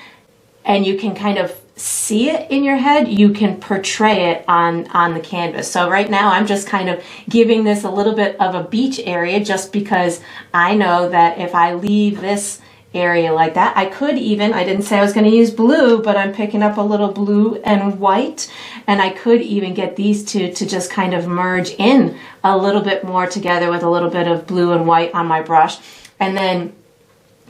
S1: and you can kind of see it in your head, you can portray it on the canvas. So right now I'm just kind of giving this a little bit of a beach area, just because I know that if I leave this area like that, I could even, I didn't say I was going to use blue, but I'm picking up a little blue and white, and I could even get these two to just kind of merge in a little bit more together with a little bit of blue and white on my brush. And then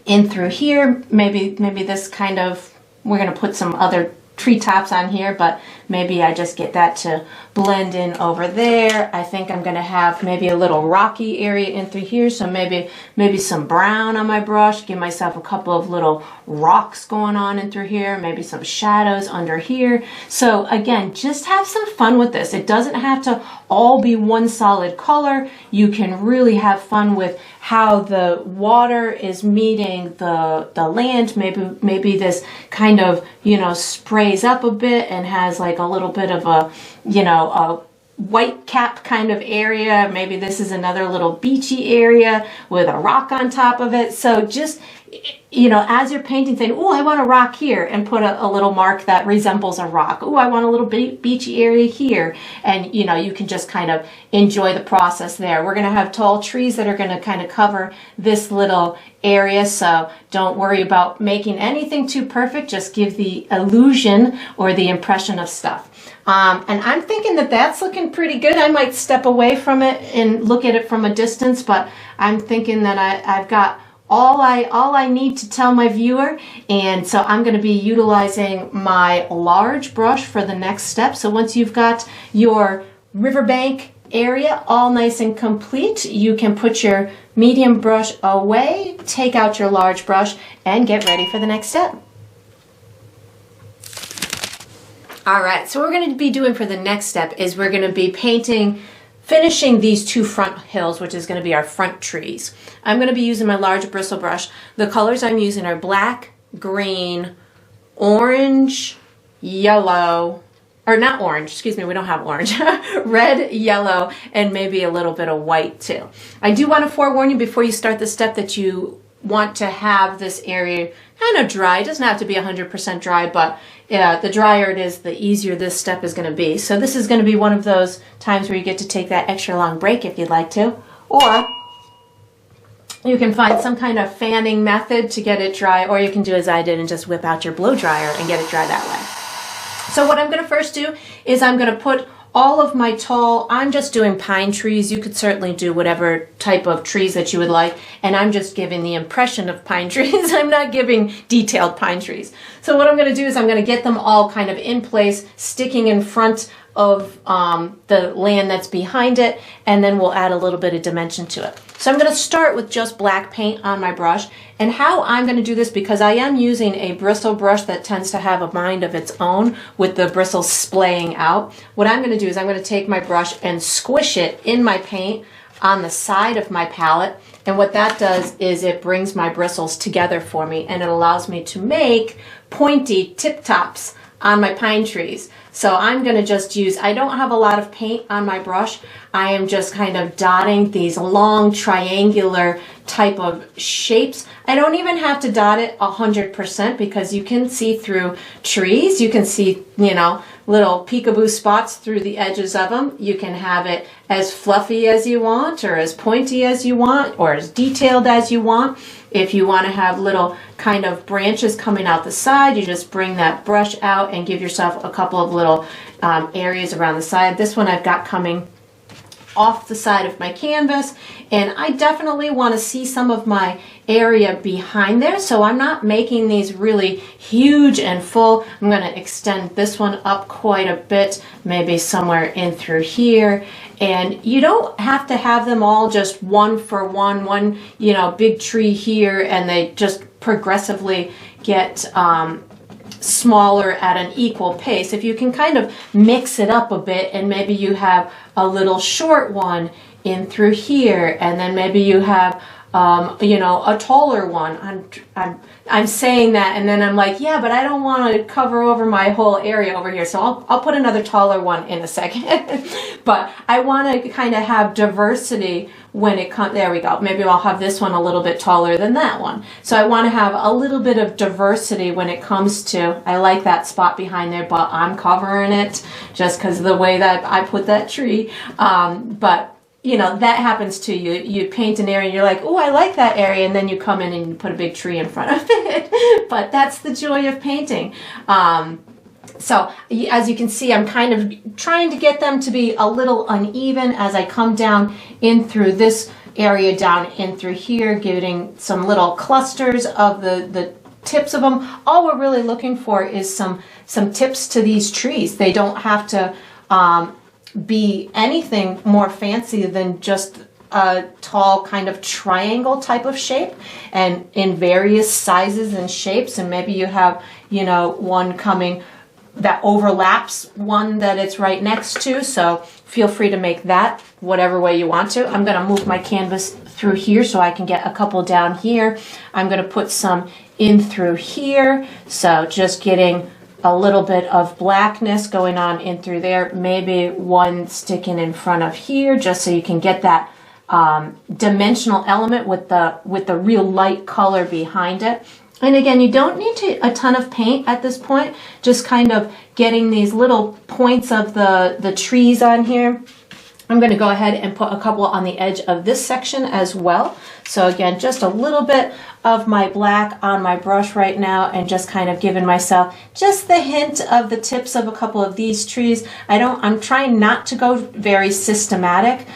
S1: in through here, maybe this kind of, we're going to put some other treetops on here, but maybe I just get that to blend in over there. I think I'm going to have maybe a little rocky area in through here, so maybe some brown on my brush, give myself a couple of little rocks going on in through here, maybe some shadows under here. So again, just have some fun with this. It doesn't have to all be one solid color. You can really have fun with how the water is meeting the land. Maybe this kind of, you know, sprays up a bit and has like a little bit of a, you know, a white cap kind of area. Maybe this is another little beachy area with a rock on top of it. So just you know, as you're painting, saying, oh, I want a rock here, and put a little mark that resembles a rock. Oh, I want a little beachy area here. And, you know, you can just kind of enjoy the process there. We're going to have tall trees that are going to kind of cover this little area, so don't worry about making anything too perfect. Just give the illusion or the impression of stuff. And I'm thinking that that's looking pretty good. I might step away from it and look at it from a distance, but I'm thinking that I've got all I need to tell my viewer, and so I'm going to be utilizing my large brush for the next step. So once you've got your riverbank area all nice and complete, you can put your medium brush away, take out your large brush, and get ready for the next step. All right, so what we're going to be doing for the next step is we're going to be finishing these two front hills, which is going to be our front trees. I'm going to be using my large bristle brush. The colors I'm using are black, green, orange, yellow, or not orange, excuse me, we don't have orange, red, yellow, and maybe a little bit of white too. I do want to forewarn you before you start the step that you want to have this area kind of dry. It doesn't have to be 100% dry, but the drier it is, the easier this step is going to be. So this is going to be one of those times where you get to take that extra long break if you'd like to, or you can find some kind of fanning method to get it dry, or you can do as I did and just whip out your blow dryer and get it dry that way. So what I'm going to first do is I'm going to put all of my tall, I'm just doing pine trees. You could certainly do whatever type of trees that you would like, and I'm just giving the impression of pine trees. I'm not giving detailed pine trees. So what I'm going to do is I'm going to get them all kind of in place, sticking in front of the land that's behind it, and then we'll add a little bit of dimension to it. So I'm going to start with just black paint on my brush, and how I'm going to do this, because I am using a bristle brush that tends to have a mind of its own with the bristles splaying out. What I'm going to do is I'm going to take my brush and squish it in my paint on the side of my palette, and what that does is it brings my bristles together for me, and it allows me to make pointy tip tops on my pine trees. So I'm going to just use, I don't have a lot of paint on my brush. I am just kind of dotting these long triangular type of shapes. I don't even have to dot it 100% because you can see through trees. You can see, you know, little peekaboo spots through the edges of them. You can have it as fluffy as you want, or as pointy as you want, or as detailed as you want. If you want to have little kind of branches coming out the side, you just bring that brush out and give yourself a couple of little areas around the side. This one I've got coming off the side of my canvas, and I definitely want to see some of my area behind there, so I'm not making these really huge and full. I'm going to extend this one up quite a bit, maybe somewhere in through here. And you don't have to have them all just one for one, you know, big tree here, and they just progressively get smaller at an equal pace. If you can kind of mix it up a bit, and maybe you have a little short one in through here, and then maybe you have you know, a taller one. I'm saying that, and then I'm like, yeah, but I don't want to cover over my whole area over here, so I'll put another taller one in a second. But I want to kind of have diversity when it comes. There we go. Maybe I'll have this one a little bit taller than that one. So I want to have a little bit of diversity when it comes to. I like that spot behind there, but I'm covering it just because of the way that I put that tree. But you know, that happens to you. You paint an area and you're like, oh, I like that area, and then you come in and you put a big tree in front of it. But that's the joy of painting. So as you can see, I'm kind of trying to get them to be a little uneven as I come down in through this area, down in through here, getting some little clusters of the tips of them. All we're really looking for is some tips to these trees. They don't have to be anything more fancy than just a tall kind of triangle type of shape, and in various sizes and shapes. And maybe you have, you know, one coming that overlaps one that it's right next to, so feel free to make that whatever way you want to. I'm going to move my canvas through here so I can get a couple down here. I'm going to put some in through here, so just getting a little bit of blackness going on in through there, maybe one sticking in front of here, just so you can get that dimensional element with the real light color behind it. And again, you don't need a ton of paint at this point, just kind of getting these little points of the trees on here. I'm going to go ahead and put a couple on the edge of this section as well. So again, just a little bit of my black on my brush right now, and just kind of giving myself just the hint of the tips of a couple of these trees. I'm trying not to go very systematic.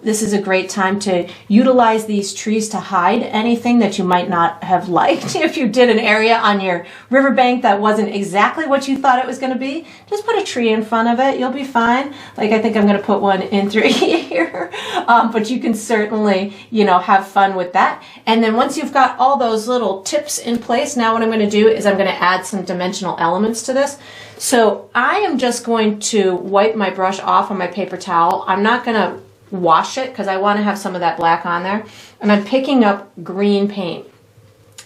S1: This is a great time to utilize these trees to hide anything that you might not have liked. If you did an area on your riverbank that wasn't exactly what you thought it was going to be, just put a tree in front of it. You'll be fine. Like, I think I'm going to put one in through here. But you can certainly, have fun with that. And then once you've got all those little tips in place, now what I'm going to do is I'm going to add some dimensional elements to this. So I am just going to wipe my brush off on my paper towel. I'm not going to wash it because I want to have some of that black on there. And I'm picking up green paint.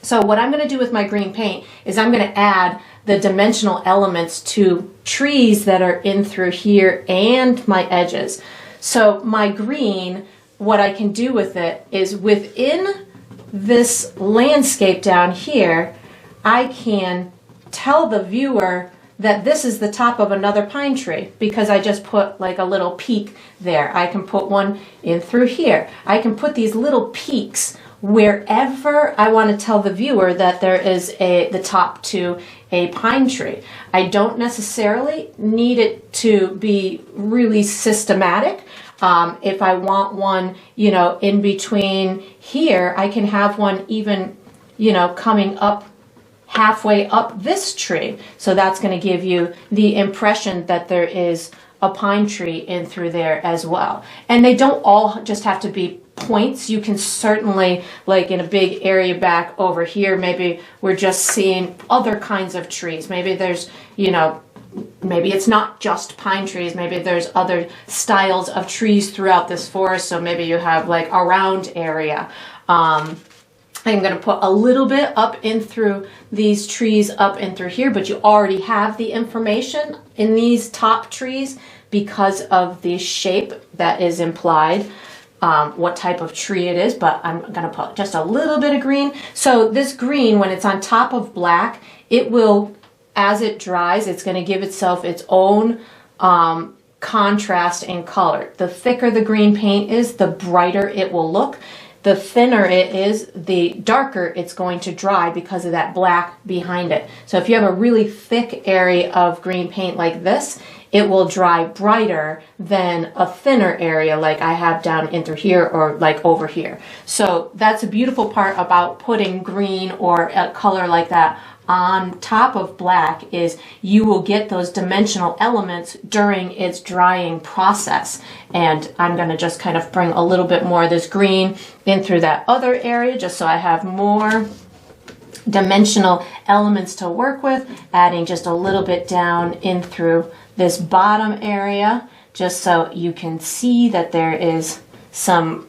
S1: So what I'm going to do with my green paint is I'm going to add the dimensional elements to trees that are in through here and my edges. So my green, what I can do with it is within this landscape down here, I can tell the viewer that this is the top of another pine tree because I just put like a little peak there. I can put one in through here. I can put these little peaks wherever I want to tell the viewer that there is the top to a pine tree. I don't necessarily need it to be really systematic. If I want one, in between here, I can have one even, coming up halfway up this tree. So that's going to give you the impression that there is a pine tree in through there as well. And they don't all just have to be points. You can certainly, like in a big area back over here, maybe we're just seeing other kinds of trees. Maybe there's, maybe it's not just pine trees. Maybe there's other styles of trees throughout this forest. So maybe you have like a round area. I'm going to put a little bit up in through these trees, up in through here, but you already have the information in these top trees because of the shape that is implied, what type of tree it is, but I'm going to put just a little bit of green. So this green, when it's on top of black, it will, as it dries, it's going to give itself its own contrast in color. The thicker the green paint is, the brighter it will look. The thinner it is, the darker it's going to dry because of that black behind it. So if you have a really thick area of green paint like this, it will dry brighter than a thinner area like I have down in through here or like over here. So that's a beautiful part about putting green or a color like that on top of black is you will get those dimensional elements during its drying process. And I'm going to just kind of bring a little bit more of this green in through that other area just so I have more dimensional elements to work with, adding just a little bit down in through this bottom area just so you can see that there is some,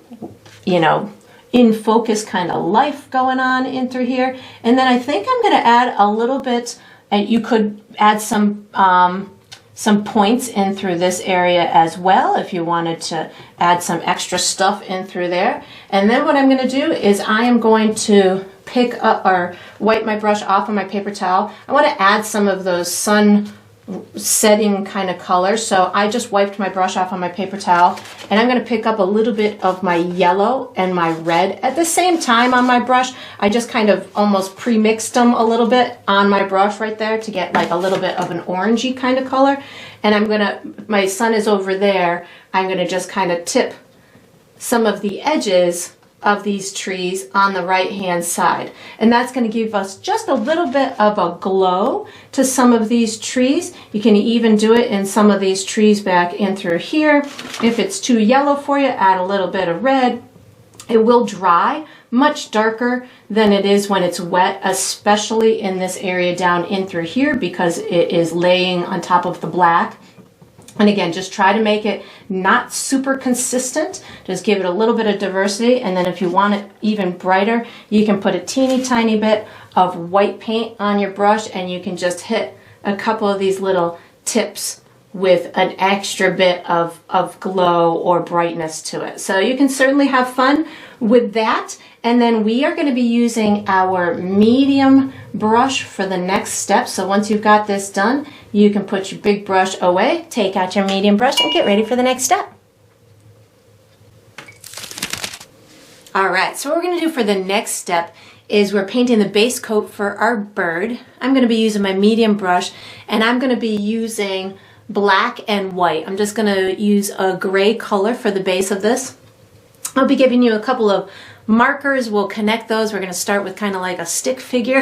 S1: in focus kind of life going on in through here. And then I think I'm going to add a little bit, and you could add some points in through this area as well if you wanted to add some extra stuff in through there. And then what I'm going to do is I am going to pick up or wipe my brush off on my paper towel. I want to add some of those sun setting kind of colors. So I just wiped my brush off on my paper towel, and I'm going to pick up a little bit of my yellow and my red at the same time on my brush. I just kind of almost pre-mixed them a little bit on my brush right there to get like a little bit of an orangey kind of color. And my sun is over there. I'm going to just kind of tip some of the edges of these trees on the right hand side, and that's going to give us just a little bit of a glow to some of these trees. You can even do it in some of these trees back in through here. If it's too yellow for you, add a little bit of red. It will dry much darker than it is when it's wet, especially in this area down in through here because it is laying on top of the black. And again, just try to make it not super consistent. Just give it a little bit of diversity. And then if you want it even brighter, you can put a teeny tiny bit of white paint on your brush and you can just hit a couple of these little tips with an extra bit of glow or brightness to it. So you can certainly have fun with that. And then we are going to be using our medium brush for the next step. So once you've got this done, you can put your big brush away, take out your medium brush, and get ready for the next step. All right, so what we're going to do for the next step is we're painting the base coat for our bird. I'm going to be using my medium brush, and I'm going to be using black and white. I'm just going to use a gray color for the base of this. I'll be giving you a couple of markers. We'll connect those. We're going to start with kind of like a stick figure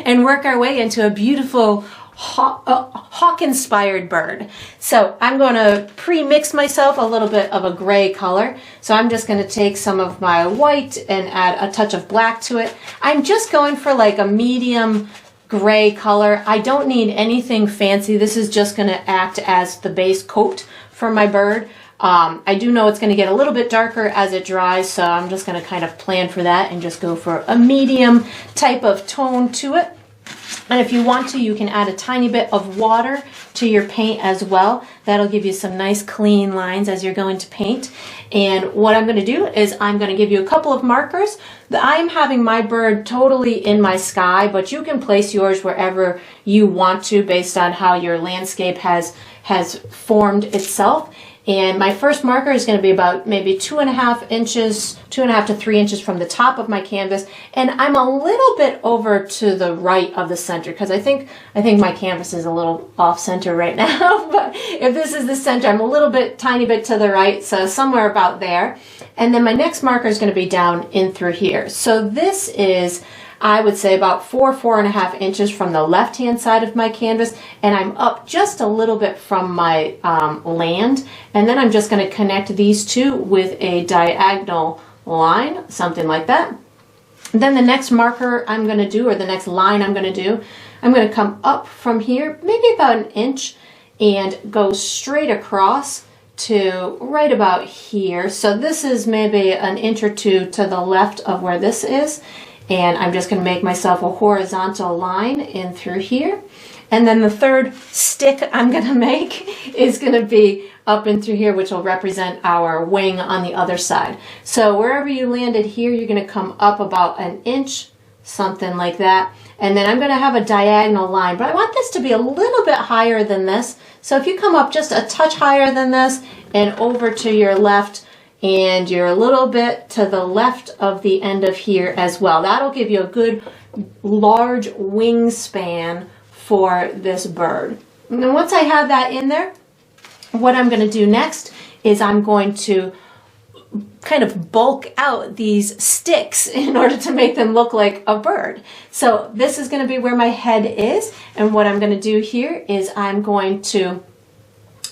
S1: and work our way into a beautiful hawk-inspired bird. So I'm going to pre-mix myself a little bit of a gray color. So I'm just going to take some of my white and add a touch of black to it. I'm just going for like a medium gray color. I don't need anything fancy. This is just going to act as the base coat for my bird. I do know it's going to get a little bit darker as it dries, so I'm just going to kind of plan for that and just go for a medium type of tone to it. And if you want to, you can add a tiny bit of water to your paint as well. That'll give you some nice clean lines as you're going to paint. And what I'm going to do is I'm going to give you a couple of markers. I'm having my bird totally in my sky, but you can place yours wherever you want to based on how your landscape has formed itself. And my first marker is going to be about maybe 2.5 inches, 2.5 to 3 inches from the top of my canvas. And I'm a little bit over to the right of the center because I think my canvas is a little off center right now. But if this is the center, I'm a little bit, tiny bit to the right. So somewhere about there. And then my next marker is going to be down in through here. So this is, I would say, about 4.5 inches from the left-hand side of my canvas, and I'm up just a little bit from my land. And then I'm just going to connect these two with a diagonal line, something like that. And then the next marker I'm going to do, or the next line I'm going to do, I'm going to come up from here, maybe about an inch, and go straight across to right about here. So this is maybe an inch or two to the left of where this is. And I'm just going to make myself a horizontal line in through here. And then the third stick I'm going to make is going to be up in through here, which will represent our wing on the other side. So wherever you landed here, you're going to come up about an inch, something like that. And then I'm going to have a diagonal line, but I want this to be a little bit higher than this. So if you come up just a touch higher than this and over to your left, and you're a little bit to the left of the end of here as well. That'll give you a good large wingspan for this bird. And then once I have that in there, what I'm going to do next is I'm going to kind of bulk out these sticks in order to make them look like a bird. So this is going to be where my head is, and what I'm going to do here is I'm going to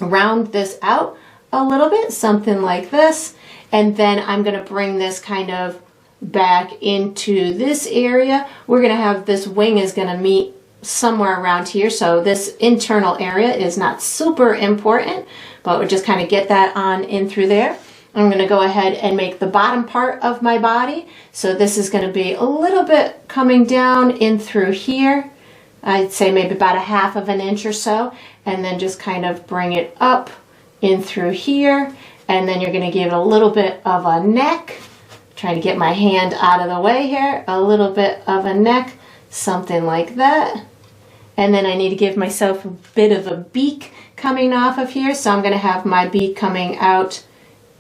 S1: round this out a little bit, something like this, and then I'm going to bring this kind of back into this area. We're going to have this wing is going to meet somewhere around here, so this internal area is not super important, but we'll just kind of get that on in through there. I'm going to go ahead and make the bottom part of my body. So this is going to be a little bit coming down in through here. I'd say maybe about 1/2 inch or so, and then just kind of bring it up in through here, and then you're going to give it a little bit of a neck. Trying to get my hand out of the way here. A little bit of a neck, something like that. And then I need to give myself a bit of a beak coming off of here, so I'm going to have my beak coming out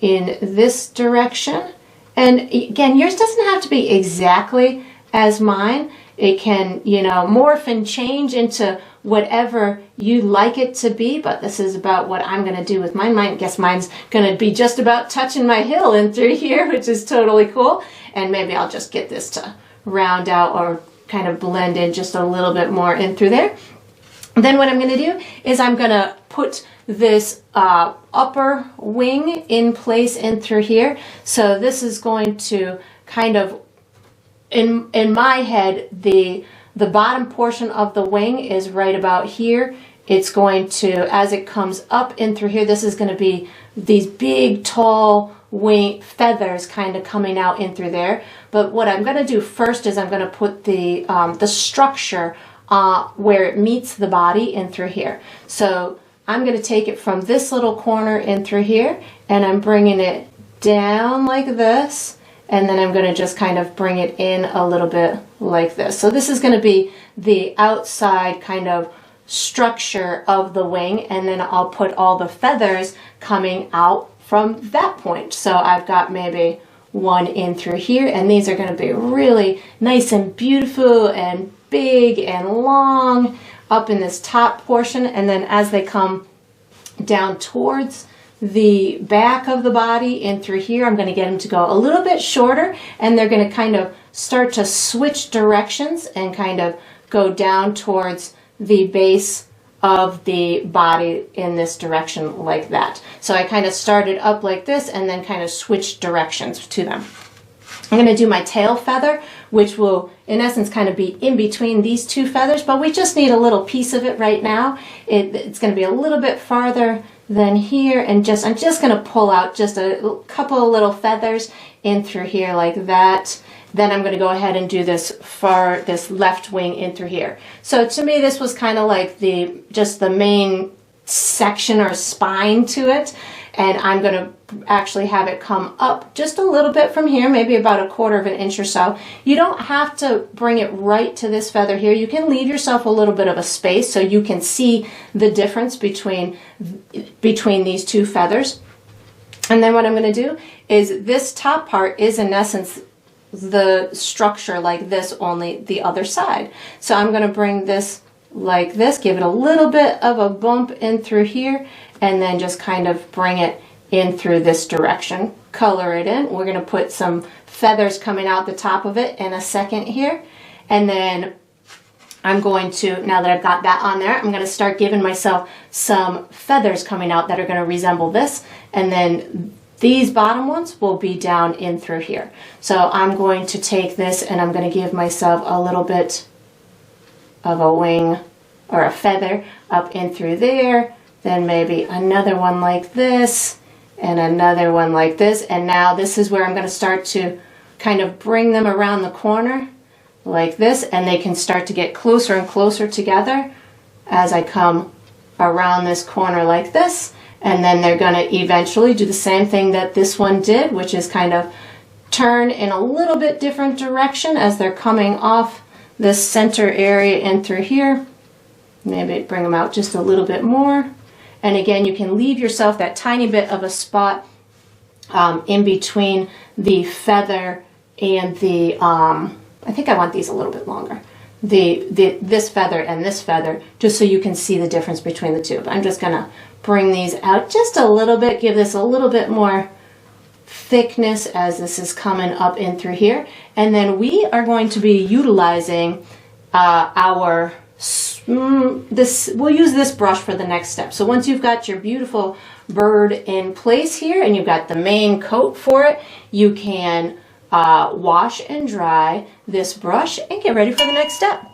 S1: in this direction. And again, yours doesn't have to be exactly as mine. It can, you know, morph and change into whatever you like it to be, but this is about what I'm going to do with mine. I guess mine's going to be just about touching my hill in through here, which is totally cool. And maybe I'll just get this to round out or kind of blend in just a little bit more in through there. Then what I'm going to do is I'm going to put this upper wing in place in through here. So this is going to kind of, in my head, the bottom portion of the wing is right about here. It's going to, as it comes up in through here, this is going to be these big, tall wing feathers kind of coming out in through there. But what I'm going to do first is I'm going to put the structure where it meets the body in through here. So I'm going to take it from this little corner in through here, and I'm bringing it down like this, and then I'm going to just kind of bring it in a little bit like this. So this is going to be the outside kind of structure of the wing, and then I'll put all the feathers coming out from that point. So I've got maybe one in through here, and these are going to be really nice and beautiful and big and long up in this top portion, and then as they come down towards the back of the body in through here, I'm going to get them to go a little bit shorter, and they're going to kind of start to switch directions and kind of go down towards the base of the body in this direction like that. So I kind of started up like this and then kind of switched directions to them. I'm going to do my tail feather, which will in essence kind of be in between these two feathers, but we just need a little piece of it right now. It's going to be a little bit farther than here, and I'm just going to pull out just a couple of little feathers in through here like that. Then I'm going to go ahead and do this left wing in through here. So to me, this was kind of like just the main section or spine to it. And I'm going to actually have it come up just a little bit from here, maybe about 1/4 of an inch or so. You don't have to bring it right to this feather here. You can leave yourself a little bit of a space so you can see the difference between these two feathers. And then what I'm going to do is this top part is in essence the structure like this, only the other side. So I'm going to bring this like this, give it a little bit of a bump in through here, and then just kind of bring it in through this direction. Color it in. We're going to put some feathers coming out the top of it in a second here. And then I'm going to, now that I've got that on there, I'm going to start giving myself some feathers coming out that are going to resemble this. And then these bottom ones will be down in through here. So I'm going to take this and I'm going to give myself a little bit of a wing or a feather up in through there. Then maybe another one like this and another one like this. And now this is where I'm going to start to kind of bring them around the corner like this, and they can start to get closer and closer together as I come around this corner like this. And then they're going to eventually do the same thing that this one did, which is kind of turn in a little bit different direction as they're coming off this center area in through here. Maybe bring them out just a little bit more. And again, you can leave yourself that tiny bit of a spot in between the feather and the, I think I want these a little bit longer. This feather and this feather, just so you can see the difference between the two. But I'm just gonna bring these out just a little bit, give this a little bit more thickness as this is coming up in through here. And then we are going to be utilizing we'll use this brush for the next step. So once you've got your beautiful bird in place here and you've got the main coat for it, you can wash and dry this brush and get ready for the next step.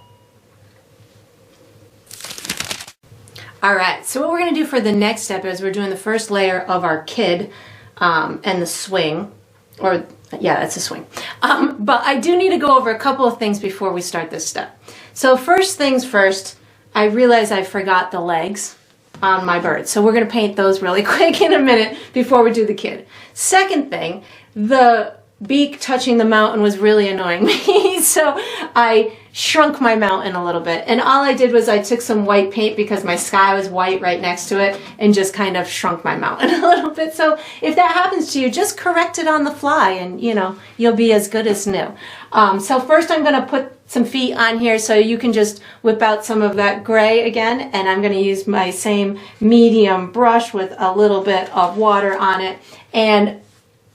S1: All right, so what we're going to do for the next step is we're doing the first layer of our kid and the swing, or yeah, that's a swing. But I do need to go over a couple of things before we start this step. So first things first, I realize I forgot the legs on my bird. So we're going to paint those really quick in a minute before we do the kid. Second thing, the beak touching the mountain was really annoying me. So I shrunk my mountain a little bit. And all I did was I took some white paint because my sky was white right next to it and just kind of shrunk my mountain a little bit. So if that happens to you, just correct it on the fly and you'll be as good as new. So first I'm going to put some feet on here so you can just whip out some of that gray again. And I'm going to use my same medium brush with a little bit of water on it. And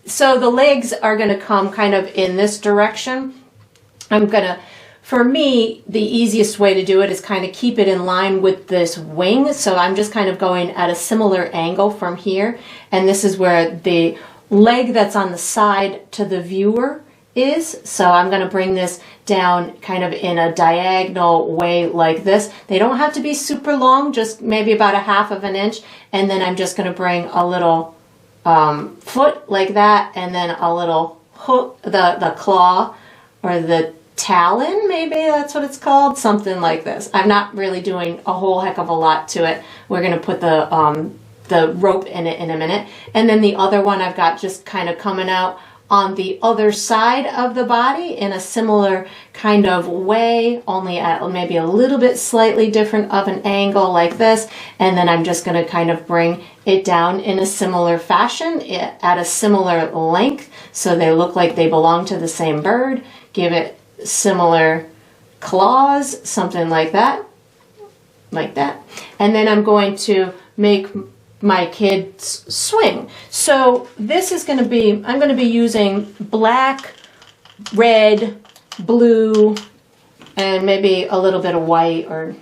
S1: so the legs are going to come kind of in this direction. For me, the easiest way to do it is kind of keep it in line with this wing. So I'm just kind of going at a similar angle from here. And this is where the leg that's on the side to the viewer is. So I'm going to bring this down kind of in a diagonal way like this. They don't have to be super long, just maybe about 1/2 of an inch. And then I'm just going to bring a little foot like that, and then a little hook, the claw or the talon, maybe that's what it's called, something like this. I'm not really doing a whole heck of a lot to it. We're going to put the rope in it in a minute. And then the other one I've got just kind of coming out on the other side of the body in a similar kind of way, only at maybe a little bit slightly different of an angle like this. And then I'm just going to kind of bring it down in a similar fashion at a similar length so they look like they belong to the same bird. Give it similar claws, something like that. And then I'm going to make my kids swing. So this is going to be, I'm going to be using black, red, blue, and maybe a little bit of white, or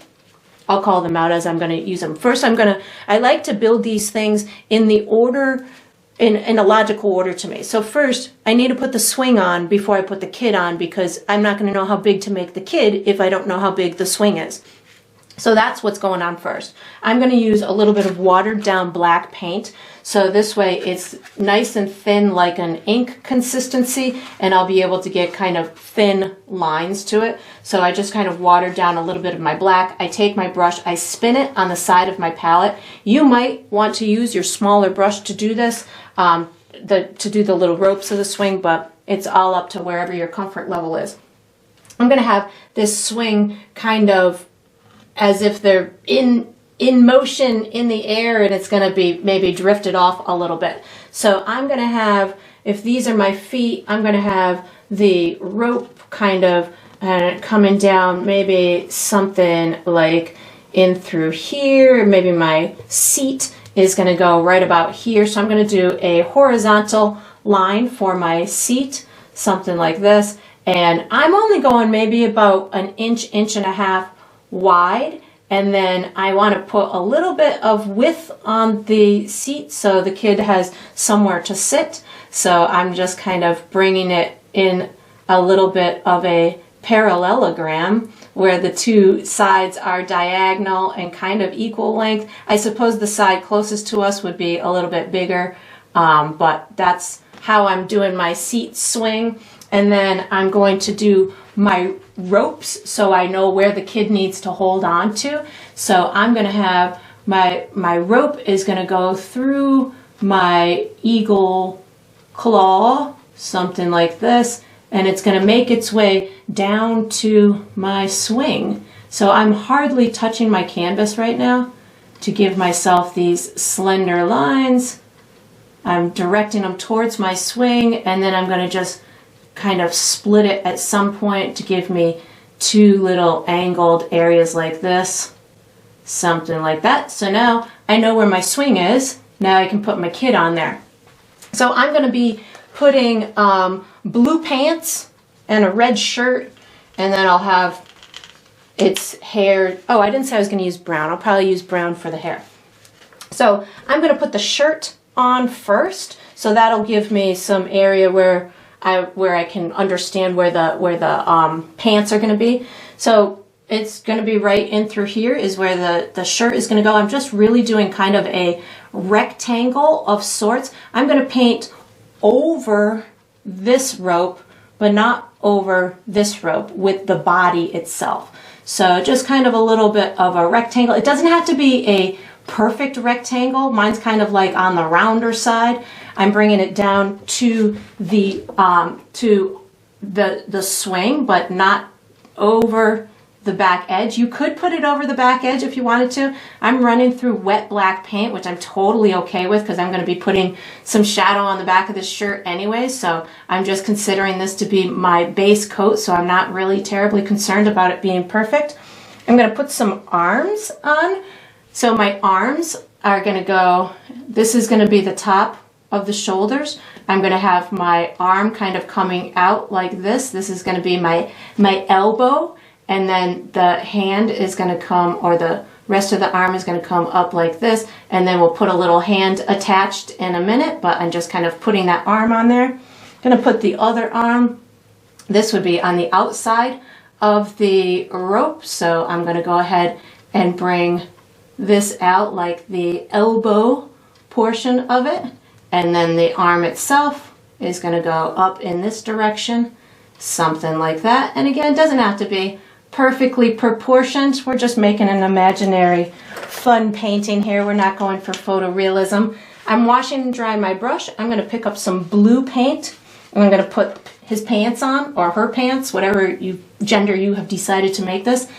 S1: I'll call them out as I'm going to use them. First, I like to build these things in the order, in a logical order to me. So first, I need to put the swing on before I put the kid on, because I'm not going to know how big to make the kid if I don't know how big the swing is. So that's what's going on first. I'm going to use a little bit of watered down black paint. So this way it's nice and thin, like an ink consistency, and I'll be able to get kind of thin lines to it. So I just kind of watered down a little bit of my black. I take my brush, I spin it on the side of my palette. You might want to use your smaller brush to do this, to do the little ropes of the swing, but it's all up to wherever your comfort level is. I'm going to have this swing kind of as if they're in motion in the air, and it's going to be maybe drifted off a little bit. So I'm going to have, if these are my feet, I'm going to have the rope kind of coming down, maybe something like in through here. Maybe my seat is going to go right about here. So I'm going to do a horizontal line for my seat, something like this. And I'm only going maybe about an inch, inch and a half wide, and then I want to put a little bit of width on the seat so the kid has somewhere to sit. So I'm just kind of bringing it in a little bit of a parallelogram where the two sides are diagonal and kind of equal length. I suppose the side closest to us would be a little bit bigger, but that's how I'm doing my seat swing. And then I'm going to do my ropes so I know where the kid needs to hold on to. So I'm going to have my rope is going to go through my eagle claw, something like this, and it's going to make its way down to my swing. So I'm hardly touching my canvas right now to give myself these slender lines. I'm directing them towards my swing, and then I'm going to just kind of split it at some point to give me two little angled areas like this, something like that. So now I know where my swing is. Now I can put my kid on there. So I'm going to be putting blue pants and a red shirt, and then I'll have its hair. Oh, I didn't say I was going to use brown. I'll probably use brown for the hair. So I'm going to put the shirt on first, so that'll give me some area where I can understand where the pants are going to be. So it's going to be right in through here is where the shirt is going to go. I'm just really doing kind of a rectangle of sorts. I'm going to paint over this rope, but not over this rope with the body itself. So just kind of a little bit of a rectangle. It doesn't have to be a perfect rectangle. Mine's kind of like on the rounder side. I'm bringing it down to the swing, but not over the back edge. You could put it over the back edge if you wanted to. I'm running through wet black paint, which I'm totally okay with because I'm going to be putting some shadow on the back of this shirt anyway. So I'm just considering this to be my base coat, so I'm not really terribly concerned about it being perfect. I'm going to put some arms on. So my arms are going to go, this is going to be the top of the shoulders. I'm going to have my arm kind of coming out like this. This is going to be my elbow, and then the hand is going to come, or the rest of the arm is going to come up like this, and then we'll put a little hand attached in a minute, but I'm just kind of putting that arm on there. I'm going to put the other arm, this would be on the outside of the rope, so I'm going to go ahead and bring this out like the elbow portion of it, and then the arm itself is going to go up in this direction, something like that. And again, it doesn't have to be perfectly proportioned. We're just making an imaginary fun painting here. We're not going for photorealism. I'm washing and drying my brush. I'm going to pick up some blue paint and I'm going to put his pants on, or her pants, whatever gender you have decided to make this.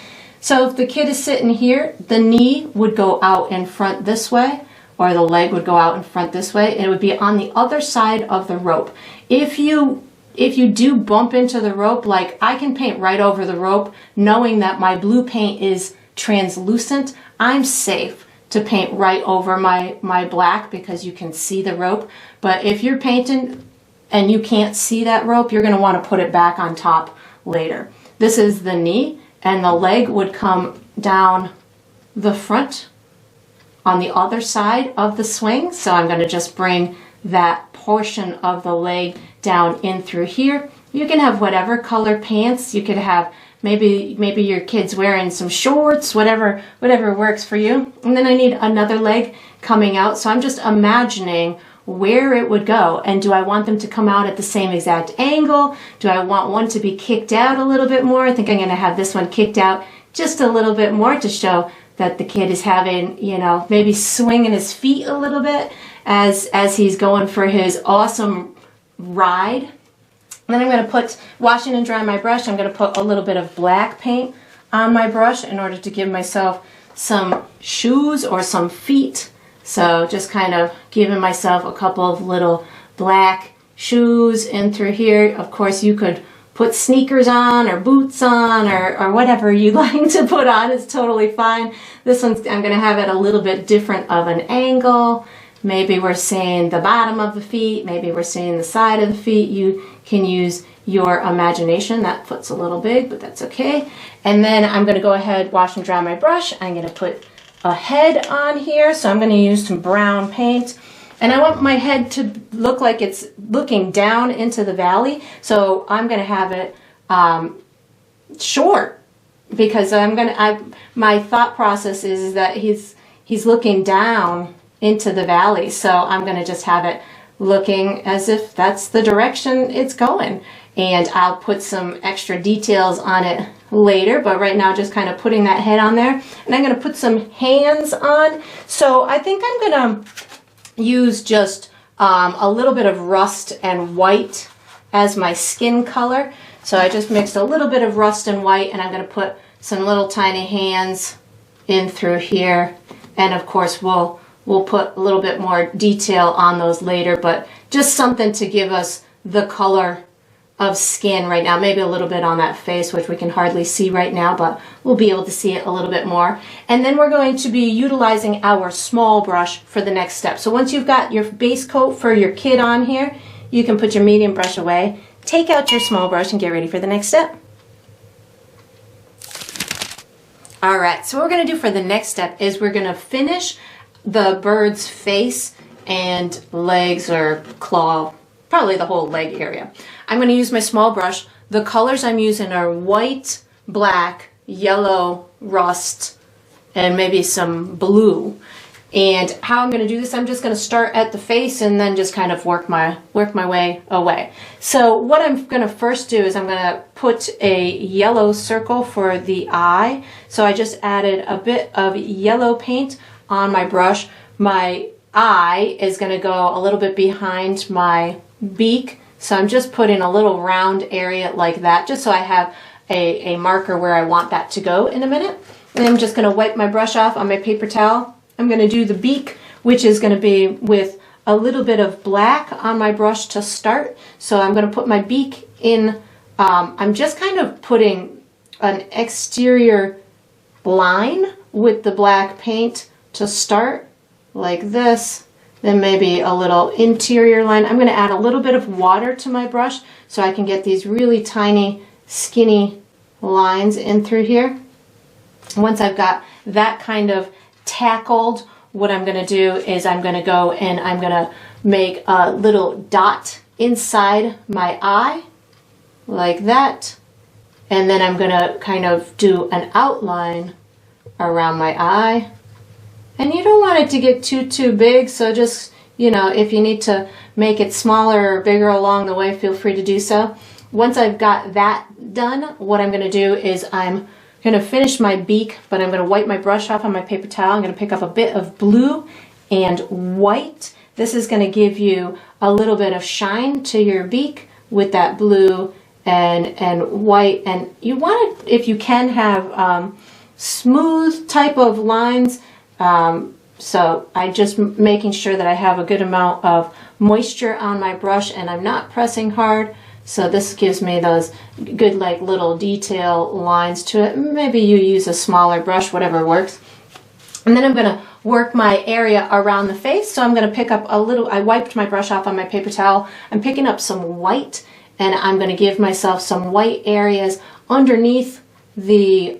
S1: So if the kid is sitting here, the knee would go out in front this way, or the leg would go out in front this way. It would be on the other side of the rope. If you do bump into the rope, like I can paint right over the rope knowing that my blue paint is translucent, I'm safe to paint right over my black because you can see the rope. But if you're painting and you can't see that rope, you're going to want to put it back on top later. This is the knee, and the leg would come down the front on the other side of the swing. So I'm going to just bring that portion of the leg down in through here. You can have whatever color pants. You could have maybe your kid's wearing some shorts, whatever works for you. And then I need another leg coming out. So I'm just imagining where it would go, and do I want them to come out at the same exact angle? Do I want one to be kicked out a little bit more? I think I'm going to have this one kicked out just a little bit more to show that the kid is having, you know, maybe swinging his feet a little bit as he's going for his awesome ride. And then I'm going to put, washing and drying my brush, I'm going to put a little bit of black paint on my brush in order to give myself some shoes or some feet. So just kind of giving myself a couple of little black shoes in through here. Of course, you could put sneakers on or boots on or whatever you like to put on. It's totally fine. This one's, I'm going to have it a little bit different of an angle. Maybe we're seeing the bottom of the feet. Maybe we're seeing the side of the feet. You can use your imagination. That foot's a little big, but that's okay. And then I'm going to go ahead, wash and dry my brush. I'm going to put a head on here, so I'm going to use some brown paint, and I want my head to look like it's looking down into the valley, so I'm going to have it short, because my thought process is that he's looking down into the valley, so I'm going to just have it looking as if that's the direction it's going. And I'll put some extra details on it later, but right now just kind of putting that head on there. And I'm going to put some hands on. So I think I'm going to use just a little bit of rust and white as my skin color. So I just mixed a little bit of rust and white, and I'm going to put some little tiny hands in through here. And of course we'll put a little bit more detail on those later, but just something to give us the color of skin right now, maybe a little bit on that face, which we can hardly see right now, but we'll be able to see it a little bit more. And then we're going to be utilizing our small brush for the next step. So once you've got your base coat for your kid on here, you can put your medium brush away, take out your small brush, and get ready for the next step. All right, so what we're going to do for the next step is we're going to finish the bird's face and legs or claw, probably the whole leg area. I'm going to use my small brush. The colors I'm using are white, black, yellow, rust, and maybe some blue. And how I'm going to do this, I'm just going to start at the face and then just kind of work my way away. So what I'm going to first do is I'm going to put a yellow circle for the eye. So I just added a bit of yellow paint on my brush. My eye is going to go a little bit behind my beak. So I'm just putting a little round area like that, just so I have a marker where I want that to go in a minute. And I'm just going to wipe my brush off on my paper towel. I'm going to do the beak, which is going to be with a little bit of black on my brush to start. So I'm going to put my beak in, I'm just kind of putting an exterior line with the black paint to start, like this. Then maybe a little interior line. I'm going to add a little bit of water to my brush so I can get these really tiny, skinny lines in through here. Once I've got that kind of tackled, what I'm going to do is I'm going to go and I'm going to make a little dot inside my eye, like that. And then I'm going to kind of do an outline around my eye. And you don't want it to get too big, so just, you know, if you need to make it smaller or bigger along the way, feel free to do so. once I've got that done, what I'm going to do is I'm going to finish my beak, but I'm going to wipe my brush off on my paper towel. I'm going to pick up a bit of blue and white. This is going to give you a little bit of shine to your beak with that blue and white. And you want to, if you can, have smooth type of lines. So I just making sure that I have a good amount of moisture on my brush and I'm not pressing hard. So this gives me those good like little detail lines to it. Maybe you use a smaller brush, whatever works. And then I'm going to work my area around the face. So I'm going to pick up a little, I wiped my brush off on my paper towel. I'm picking up some white and I'm going to give myself some white areas underneath the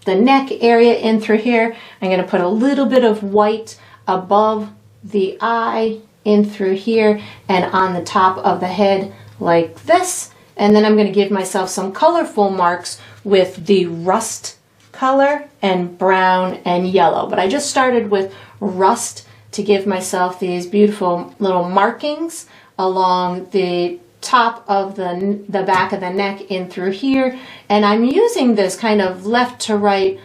S1: neck area in through here. I'm going to put a little bit of white above the eye in through here and on the top of the head like this. And then I'm going to give myself some colorful marks with the rust color and brown and yellow. But I just started with rust to give myself these beautiful little markings along the top of the back of the neck in through here. And I'm using this kind of left to right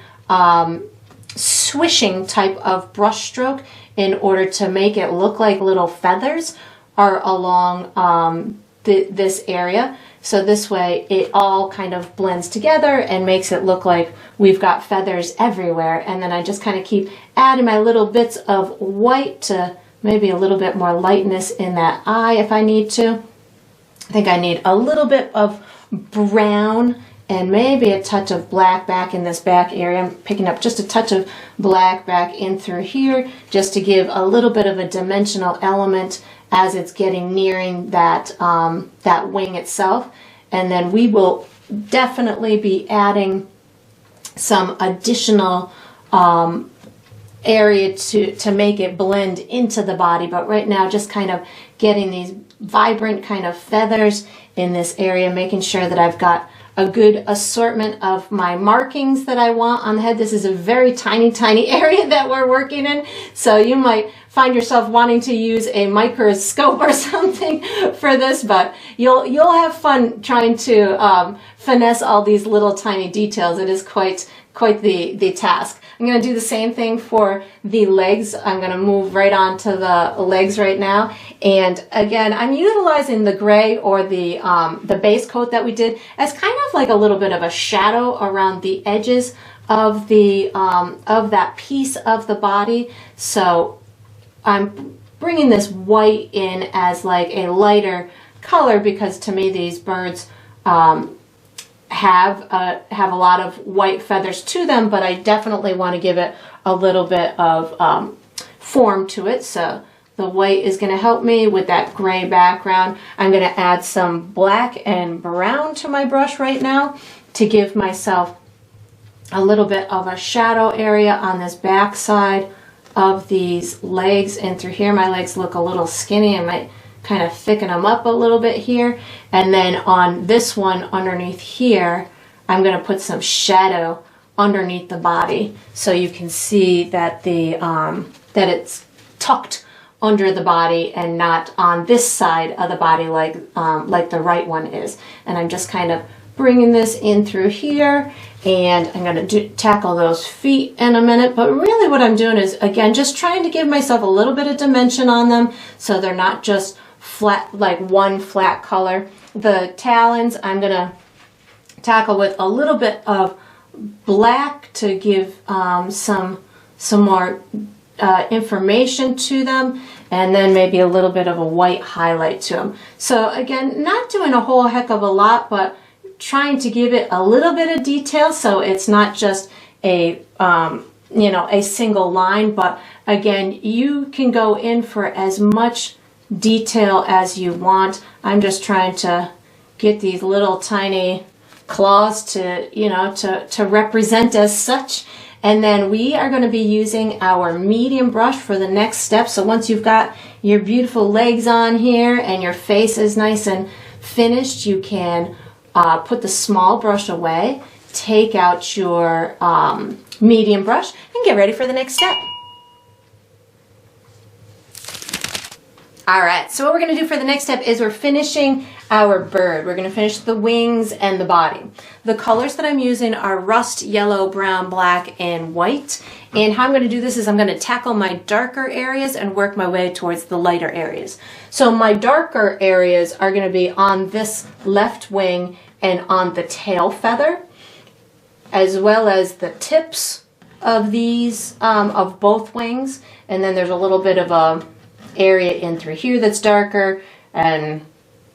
S1: swishing type of brush stroke in order to make it look like little feathers are along this area. So this way it all kind of blends together and makes it look like we've got feathers everywhere. And then I just kind of keep adding my little bits of white to maybe a little bit more lightness in that eye if I need to. I think I need a little bit of brown and maybe a touch of black back in this back area. I'm picking up just a touch of black back in through here just to give a little bit of a dimensional element as it's getting nearing that, that wing itself. And then we will definitely be adding some additional area to make it blend into the body. But right now, just kind of getting these vibrant kind of feathers in this area, making sure that I've got a good assortment of my markings that I want on the head. This is a very tiny, tiny area that we're working in. So you might find yourself wanting to use a microscope or something for this, but you'll have fun trying to finesse all these little tiny details. It is quite the task. I'm going to do the same thing for the legs. I'm going to move right on to the legs right now. And again, I'm utilizing the gray or the base coat that we did as kind of like a little bit of a shadow around the edges of the of that piece of the body. So I'm bringing this white in as like a lighter color because to me these birds have a lot of white feathers to them, but I definitely want to give it a little bit of form to it. So the white is going to help me with that gray background. I'm going to add some black and brown to my brush right now to give myself a little bit of a shadow area on this back side of these legs and through here. My legs look a little skinny. I might kind of thicken them up a little bit here. And then on this one underneath here, I'm going to put some shadow underneath the body so you can see that that it's tucked under the body and not on this side of the body like the right one is. And I'm just kind of bringing this in through here, and I'm going to tackle those feet in a minute. But really what I'm doing is, again, just trying to give myself a little bit of dimension on them so they're not just flat, like one flat color. The talons I'm going to tackle with a little bit of black to give some more information to them, and then maybe a little bit of a white highlight to them. So again, not doing a whole heck of a lot, but trying to give it a little bit of detail so it's not just a a single line. But again, you can go in for as much detail as you want. I'm just trying to get these little tiny claws to represent as such. And then we are going to be using our medium brush for the next step. So once you've got your beautiful legs on here and your face is nice and finished, you can put the small brush away, take out your medium brush, and get ready for the next step. All right, so what we're going to do for the next step is we're finishing our bird. We're going to finish the wings and the body. The colors that I'm using are rust, yellow, brown, black, and white. And how I'm going to do this is I'm going to tackle my darker areas and work my way towards the lighter areas. So my darker areas are going to be on this left wing and on the tail feather, as well as the tips of these, of both wings. And then there's a little bit of a area in through here that's darker, and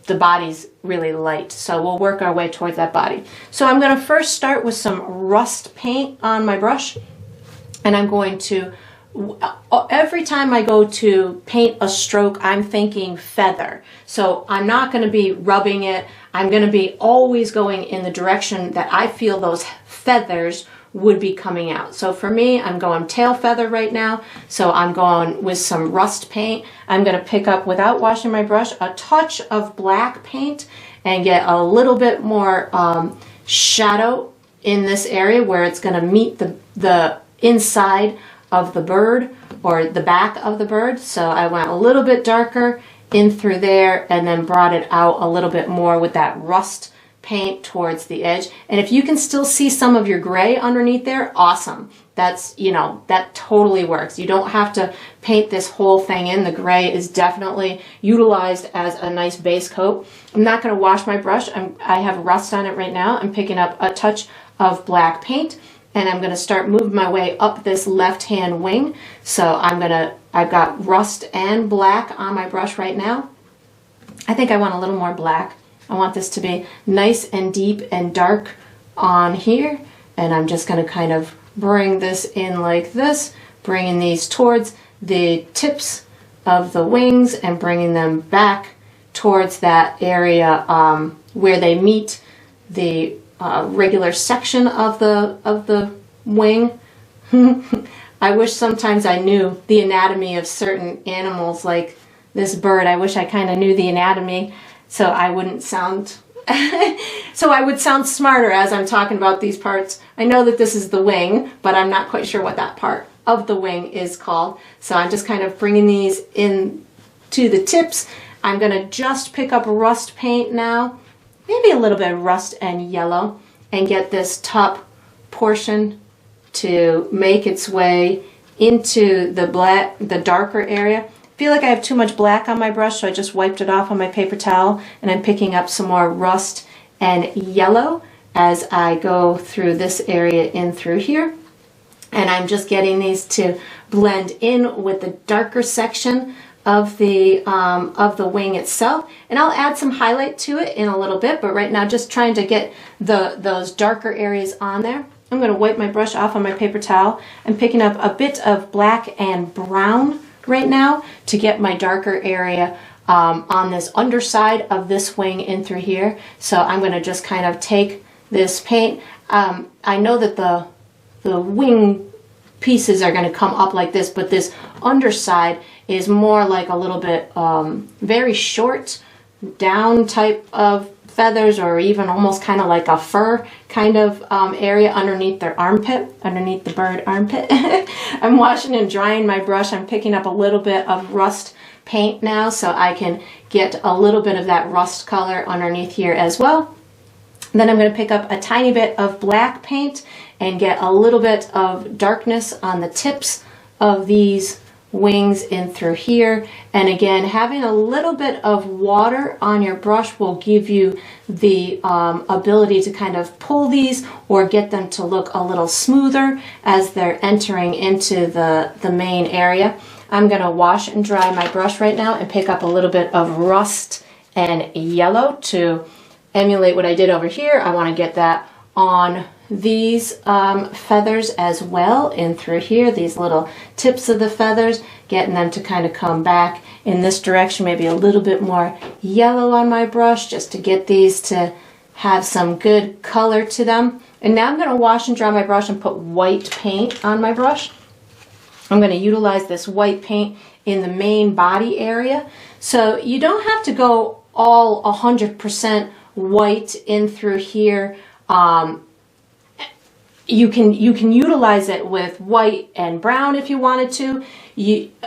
S1: the body's really light, so we'll work our way towards that body. So I'm going to first start with some rust paint on my brush, and I'm going to, every time I go to paint a stroke, I'm thinking feather. So I'm not going to be rubbing it. I'm going to be always going in the direction that I feel those feathers would be coming out. So for me, I'm going tail feather right now. So I'm going with some rust paint. I'm going to pick up, without washing my brush, a touch of black paint and get a little bit more shadow in this area where it's going to meet the inside of the bird, or the back of the bird. So I went a little bit darker in through there and then brought it out a little bit more with that rust paint towards the edge. And if you can still see some of your gray underneath there, awesome. That's, you know, that totally works. You don't have to paint this whole thing in. The gray is definitely utilized as a nice base coat. I'm not going to wash my brush. I have rust on it right now. I'm picking up a touch of black paint, and I'm going to start moving my way up this left-hand wing. So I've got rust and black on my brush right now. I think I want a little more black. I want this to be nice and deep and dark on here, and I'm just going to kind of bring this in like this, bringing these towards the tips of the wings and bringing them back towards that area where they meet the regular section of the wing. I wish sometimes I knew the anatomy of certain animals, like this bird. I wish I kind of knew the anatomy, so I wouldn't sound, so I would sound smarter as I'm talking about these parts. I know that this is the wing, but I'm not quite sure what that part of the wing is called. So I'm just kind of bringing these in to the tips. I'm gonna just pick up rust paint now, maybe a little bit of rust and yellow, and get this top portion to make its way into the black, the darker area. I feel like I have too much black on my brush, so I just wiped it off on my paper towel, and I'm picking up some more rust and yellow as I go through this area in through here. And I'm just getting these to blend in with the darker section of the wing itself. And I'll add some highlight to it in a little bit, but right now just trying to get those darker areas on there. I'm going to wipe my brush off on my paper towel. I'm picking up a bit of black and brown right now to get my darker area on this underside of this wing in through here. So I'm going to just kind of take this paint. I know that the wing pieces are going to come up like this, but this underside is more like a little bit very short down type of feathers, or even almost kind of like a fur kind of area underneath their armpit, underneath the bird armpit. I'm washing and drying my brush. I'm picking up a little bit of rust paint now so I can get a little bit of that rust color underneath here as well. Then I'm going to pick up a tiny bit of black paint and get a little bit of darkness on the tips of these wings in through here. And again, having a little bit of water on your brush will give you the ability to kind of pull these or get them to look a little smoother as they're entering into the main area. I'm going to wash and dry my brush right now and pick up a little bit of rust and yellow to emulate what I did over here. I want to get that on these feathers as well in through here, these little tips of the feathers, getting them to kind of come back in this direction, maybe a little bit more yellow on my brush just to get these to have some good color to them. And now I'm going to wash and dry my brush and put white paint on my brush. I'm going to utilize this white paint in the main body area. So you don't have to go all 100% white in through here. you can utilize it with white and brown if you wanted to.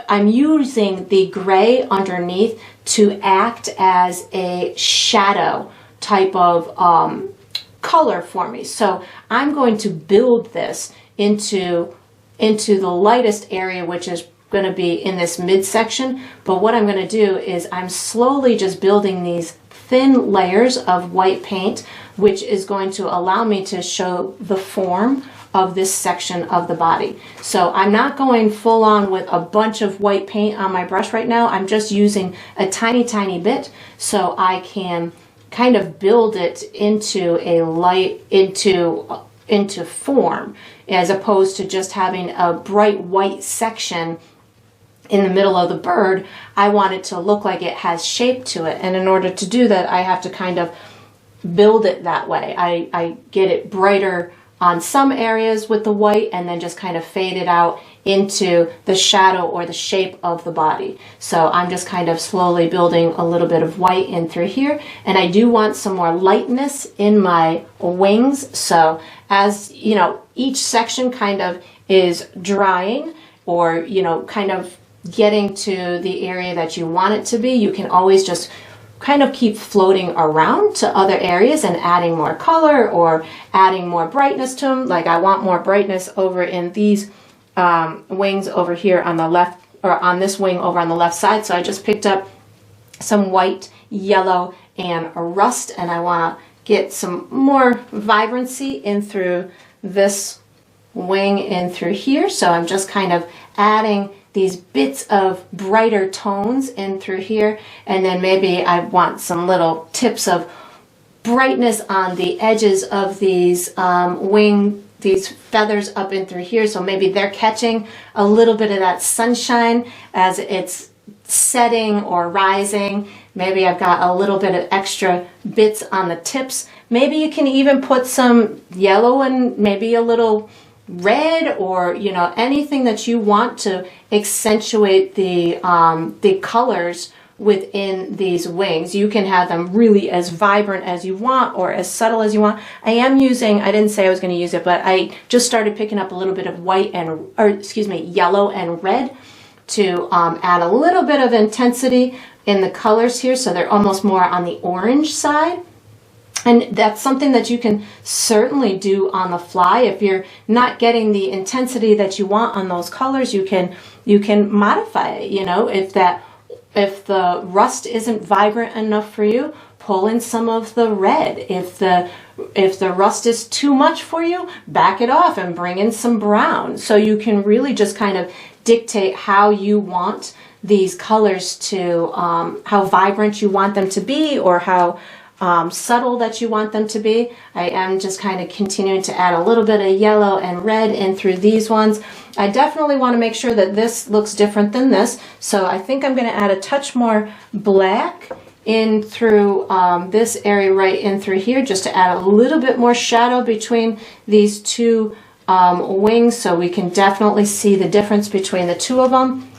S1: I'm using the gray underneath to act as a shadow type of color for me. So I'm going to build this into the lightest area, which is going to be in this midsection. But what I'm going to do is I'm slowly just building these thin layers of white paint, which is going to allow me to show the form of this section of the body. So I'm not going full on with a bunch of white paint on my brush right now. I'm just using a tiny bit so I can kind of build it into a light, into form, as opposed to just having a bright white section in the middle of the bird. I want it to look like it has shape to it, and in order to do that I have to kind of build it that way. I get it brighter on some areas with the white and then just kind of fade it out into the shadow or the shape of the body. So I'm just kind of slowly building a little bit of white in through here, and I do want some more lightness in my wings. So as you know, each section kind of is drying, or you know, kind of getting to the area that you want it to be, you can always just kind of keep floating around to other areas and adding more color or adding more brightness to them. Like I want more brightness over in these wings over here on the left, or on this wing over on the left side. So I just picked up some white, yellow, and rust, and I want to get some more vibrancy in through this wing in through here. So I'm just kind of adding these bits of brighter tones in through here, and then maybe I want some little tips of brightness on the edges of these these feathers up in through here, so maybe they're catching a little bit of that sunshine as it's setting or rising. Maybe I've got a little bit of extra bits on the tips. Maybe you can even put some yellow and maybe a little red, or you know, anything that you want to accentuate the colors within these wings. You can have them really as vibrant as you want or as subtle as you want. I am using, I didn't say I was going to use it, but I just started picking up a little bit of white and, or excuse me, yellow and red to add a little bit of intensity in the colors here, so they're almost more on the orange side. And that's something that you can certainly do on the fly. If you're not getting the intensity that you want on those colors, you can modify it. You know, if the rust isn't vibrant enough for you, pull in some of the red. If the rust is too much for you, back it off and bring in some brown. So you can really just kind of dictate how you want these colors to, how vibrant you want them to be, or how subtle that you want them to be. I am just kind of continuing to add a little bit of yellow and red in through these ones. I definitely want to make sure that this looks different than this, so I think I'm going to add a touch more black in through this area right in through here, just to add a little bit more shadow between these two wings, so we can definitely see the difference between the two of them.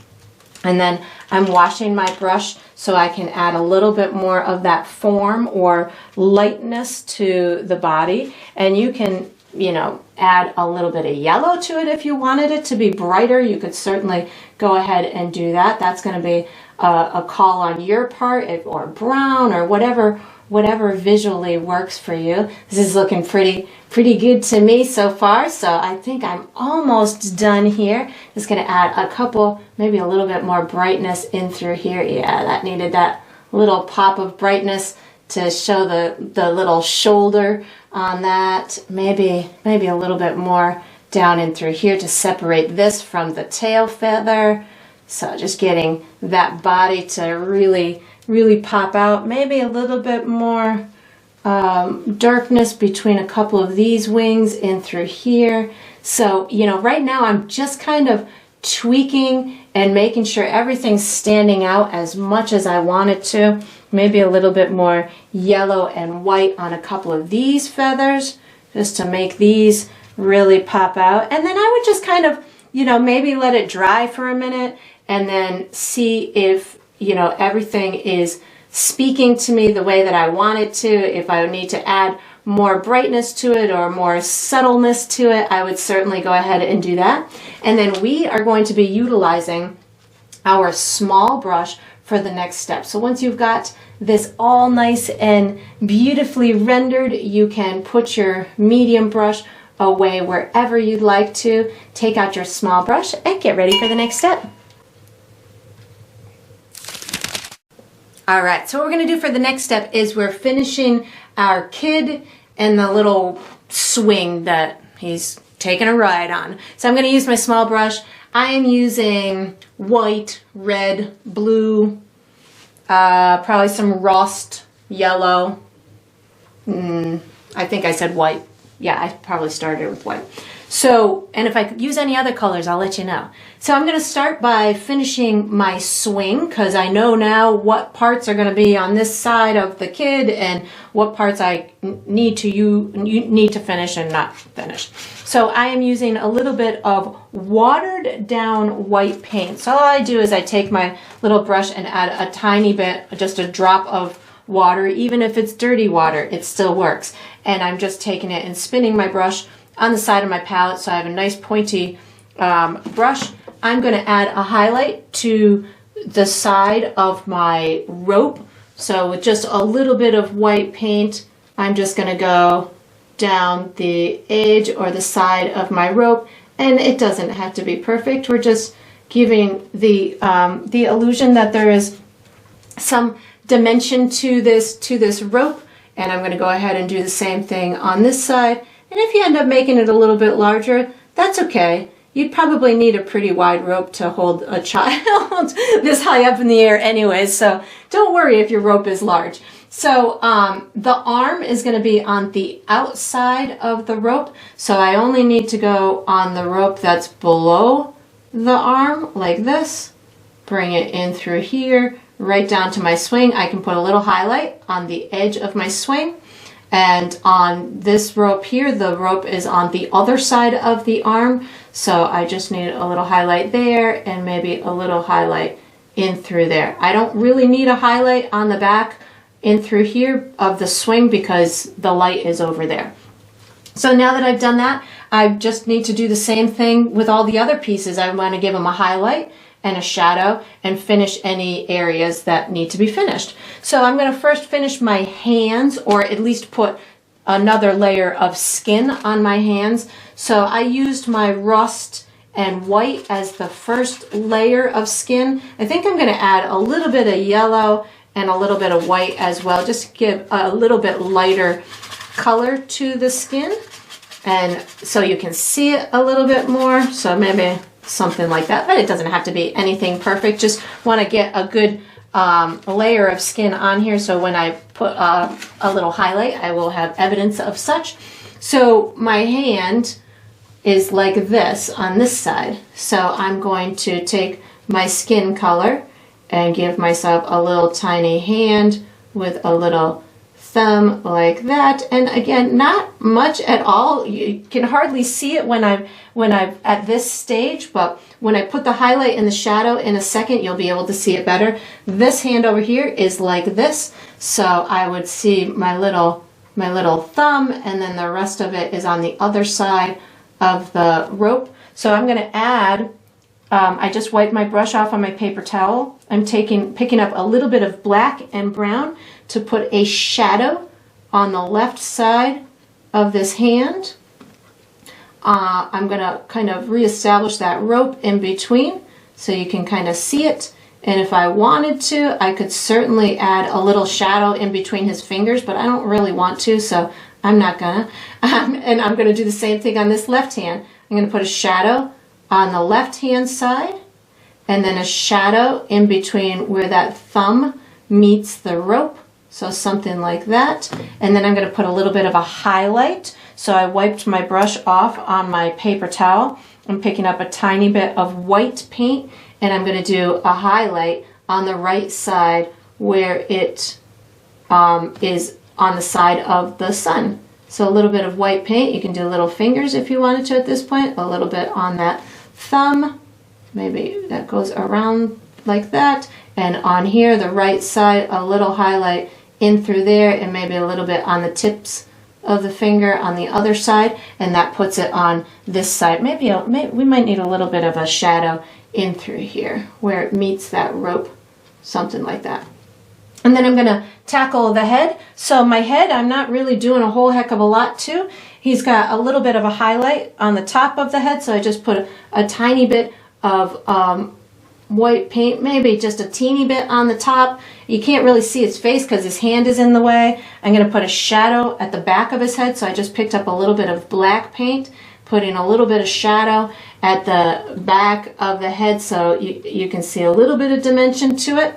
S1: And then I'm washing my brush so I can add a little bit more of that form or lightness to the body. And you can, you know, add a little bit of yellow to it if you wanted it to be brighter. You could certainly go ahead and do that. That's going to be a call on your part, or brown, or whatever visually works for you. This is looking pretty good to me so far, so I think I'm almost done here. Just going to add a couple, maybe a little bit more brightness in through here. Yeah, that needed that little pop of brightness to show the little shoulder on that. Maybe a little bit more down in through here to separate this from the tail feather. So just getting that body to really pop out. Maybe a little bit more darkness between a couple of these wings in through here. So, you know, right now I'm just kind of tweaking and making sure everything's standing out as much as I want it to. Maybe a little bit more yellow and white on a couple of these feathers, just to make these really pop out. And then I would just kind of, you know, maybe let it dry for a minute and then see if, you know, everything is speaking to me the way that I want it to. If I need to add more brightness to it or more subtleness to it, I would certainly go ahead and do that. And then we are going to be utilizing our small brush for the next step. So once you've got this all nice and beautifully rendered, you can put your medium brush away wherever you'd like to. Take out your small brush and get ready for the next step. All right, so what we're gonna do for the next step is we're finishing our kid and the little swing that he's taking a ride on. So I'm gonna use my small brush. I am using white, red, blue, probably some rust, yellow. I think I said white. Yeah, I probably started with white. So, and if I use any other colors, I'll let you know. So I'm going to start by finishing my swing because I know now what parts are going to be on this side of the kid and what parts I need to finish and not finish. So I am using a little bit of watered down white paint. So all I do is I take my little brush and add a tiny bit, just a drop of water. Even if it's dirty water, it still works. And I'm just taking it and spinning my brush on the side of my palette so I have a nice pointy brush. I'm going to add a highlight to the side of my rope. So with just a little bit of white paint, I'm just going to go down the edge or the side of my rope, and it doesn't have to be perfect. We're just giving the illusion that there is some dimension to this rope, and I'm going to go ahead and do the same thing on this side. And if you end up making it a little bit larger, that's okay. You'd probably need a pretty wide rope to hold a child this high up in the air anyways, so don't worry if your rope is large. So the arm is going to be on the outside of the rope, so I only need to go on the rope that's below the arm, like this. Bring it in through here, right down to my swing. I can put a little highlight on the edge of my swing. And on this rope here, the rope is on the other side of the arm. So I just need a little highlight there and maybe a little highlight in through there. I don't really need a highlight on the back in through here of the swing because the light is over there. So now that I've done that, I just need to do the same thing with all the other pieces. I want to give them a highlight and a shadow and finish any areas that need to be finished. So I'm going to first finish my hands, or at least put another layer of skin on my hands. So I used my rust and white as the first layer of skin. I think I'm going to add a little bit of yellow and a little bit of white as well, just to give a little bit lighter color to the skin, and so you can see it a little bit more. So maybe something like that, but it doesn't have to be anything perfect. Just want to get a good layer of skin on here, so when I put a little highlight, I will have evidence of such. So my hand is like this on this side, so I'm going to take my skin color and give myself a little tiny hand with a little thumb like that. And again, not much at all. You can hardly see it when I'm at this stage, but when I put the highlight and the shadow in a second, you'll be able to see it better. This hand over here is like this, so I would see my little thumb, and then the rest of it is on the other side of the rope. So I'm going to add, I just wiped my brush off on my paper towel. I'm picking up a little bit of black and brown to put a shadow on the left side of this hand. I'm going to kind of reestablish that rope in between so you can kind of see it. And if I wanted to, I could certainly add a little shadow in between his fingers, but I don't really want to, so I'm not gonna. And I'm going to do the same thing on this left hand. I'm going to put a shadow on the left hand side, and then a shadow in between where that thumb meets the rope. So something like that. And then I'm going to put a little bit of a highlight. So I wiped my brush off on my paper towel. I'm picking up a tiny bit of white paint, and I'm going to do a highlight on the right side where it is on the side of the sun. So a little bit of white paint. You can do little fingers if you wanted to at this point. A little bit on that thumb. Maybe that goes around like that. And on here, the right side, a little highlight in through there, and maybe a little bit on the tips of the finger on the other side, and that puts it on this side. Maybe we might need a little bit of a shadow in through here where it meets that rope, something like that. And then I'm going to tackle the head. So my head, I'm not really doing a whole heck of a lot to. He's got a little bit of a highlight on the top of the head, so I just put a tiny bit of white paint, maybe just a teeny bit on the top. You can't really see his face because his hand is in the way. I'm going to put a shadow at the back of his head, so I just picked up a little bit of black paint, putting a little bit of shadow at the back of the head so you can see a little bit of dimension to it.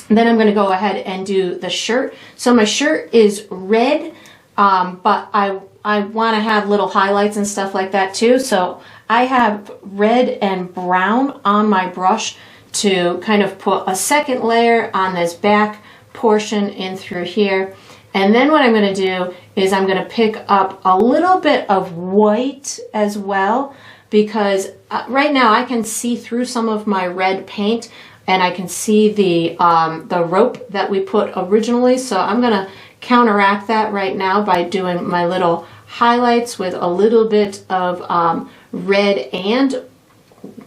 S1: And then I'm going to go ahead and do the shirt. So my shirt is red, but I want to have little highlights and stuff like that too. So I have red and brown on my brush to kind of put a second layer on this back portion in through here. And then what I'm going to do is I'm going to pick up a little bit of white as well, because right now I can see through some of my red paint and I can see the rope that we put originally. So I'm going to counteract that right now by doing my little highlights with a little bit of red and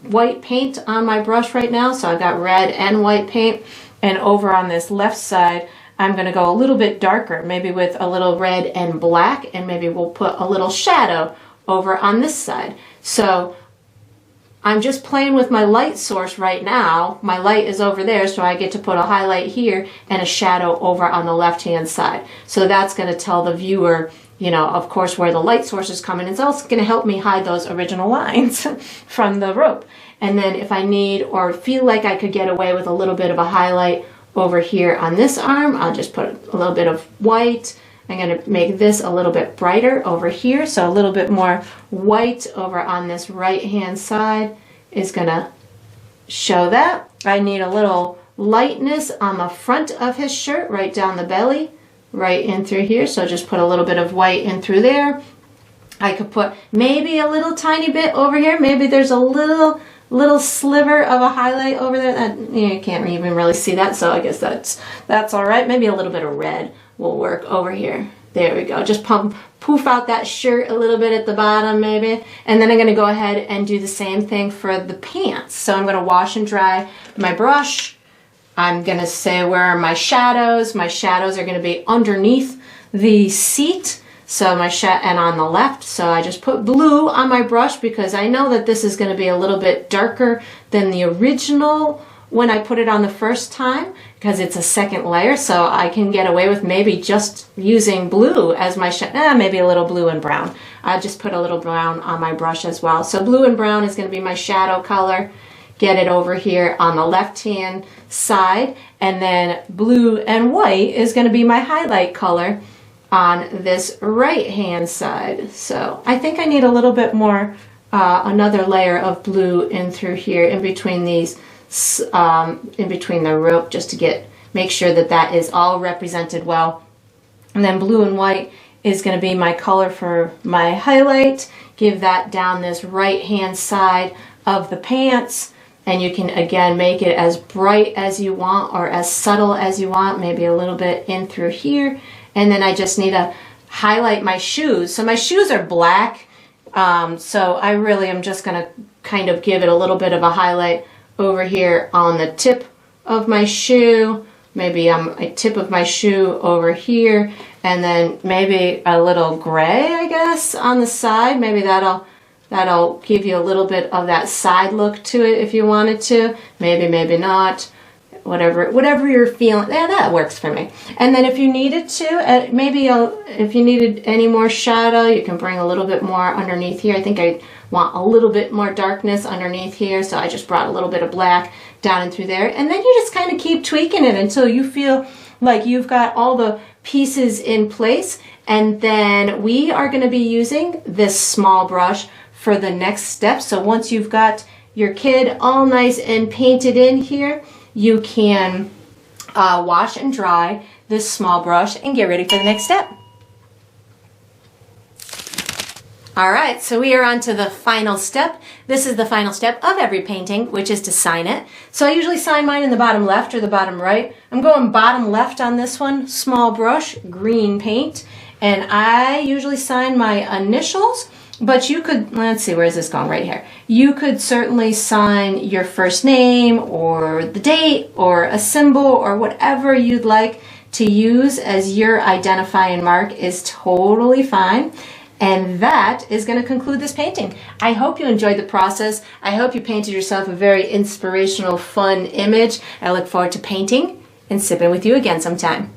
S1: white paint on my brush right now. So I've got red and white paint, and over on this left side I'm going to go a little bit darker, maybe with a little red and black, and maybe we'll put a little shadow over on this side. So I'm just playing with my light source right now. My light is over there, so I get to put a highlight here and a shadow over on the left hand side. So that's going to tell the viewer, you know, of course, where the light source is coming. It's also going to help me hide those original lines from the rope. And then if I need or feel like I could get away with a little bit of a highlight over here on this arm, I'll just put a little bit of white. I'm going to make this a little bit brighter over here, so a little bit more white over on this right hand side is going to show that. I need a little lightness on the front of his shirt, right down the belly, right in through here, so just put a little bit of white in through there. I could put maybe a little tiny bit over here, maybe there's a little sliver of a highlight over there. That you can't even really see that, so I guess that's all right. Maybe a little bit of red will work over here. There we go. Just poof out that shirt a little bit at the bottom maybe. And then I'm going to go ahead and do the same thing for the pants. So I'm going to wash and dry my brush. I'm going to say where are my shadows. My shadows are going to be underneath the seat. So and on the left. So I just put blue on my brush because I know that this is going to be a little bit darker than the original when I put it on the first time, because it's a second layer, so I can get away with maybe just using blue as my maybe a little blue and brown. I just put a little brown on my brush as well. So blue and brown is going to be my shadow color. Get it over here on the left hand side, and then blue and white is going to be my highlight color on this right hand side. So I think I need a little bit more, another layer of blue in through here in between these, in between the rope, just to make sure that that is all represented well. And then blue and white is going to be my color for my highlight. Give that down this right hand side of the pants, and you can again make it as bright as you want or as subtle as you want, maybe a little bit in through here. And then I just need to highlight my shoes. So my shoes are black, so I really am just going to kind of give it a little bit of a highlight over here on the tip of my shoe, maybe a tip of my shoe over here, and then maybe a little gray, I guess, on the side. Maybe that'll give you a little bit of that side look to it if you wanted to. Maybe not. Whatever you're feeling, that works for me. And then if you needed to, if you needed any more shadow, you can bring a little bit more underneath here. I think I want a little bit more darkness underneath here, so I just brought a little bit of black down and through there. And then you just kind of keep tweaking it until you feel like you've got all the pieces in place. And then we are going to be using this small brush for the next step. So once you've got your kid all nice and painted in here, you can wash and dry this small brush and get ready for the next step. All right, so we are on to the final step. This is the final step of every painting, which is to sign it. So I usually sign mine in the bottom left or the bottom right. I'm going bottom left on this one, small brush, green paint. And I usually sign my initials, but you could, let's see, where is this going? Right here. You could certainly sign your first name or the date or a symbol or whatever you'd like to use as your identifying mark is totally fine. And that is going to conclude this painting. I hope you enjoyed the process. I hope you painted yourself a very inspirational, fun image. I look forward to painting and sipping with you again sometime.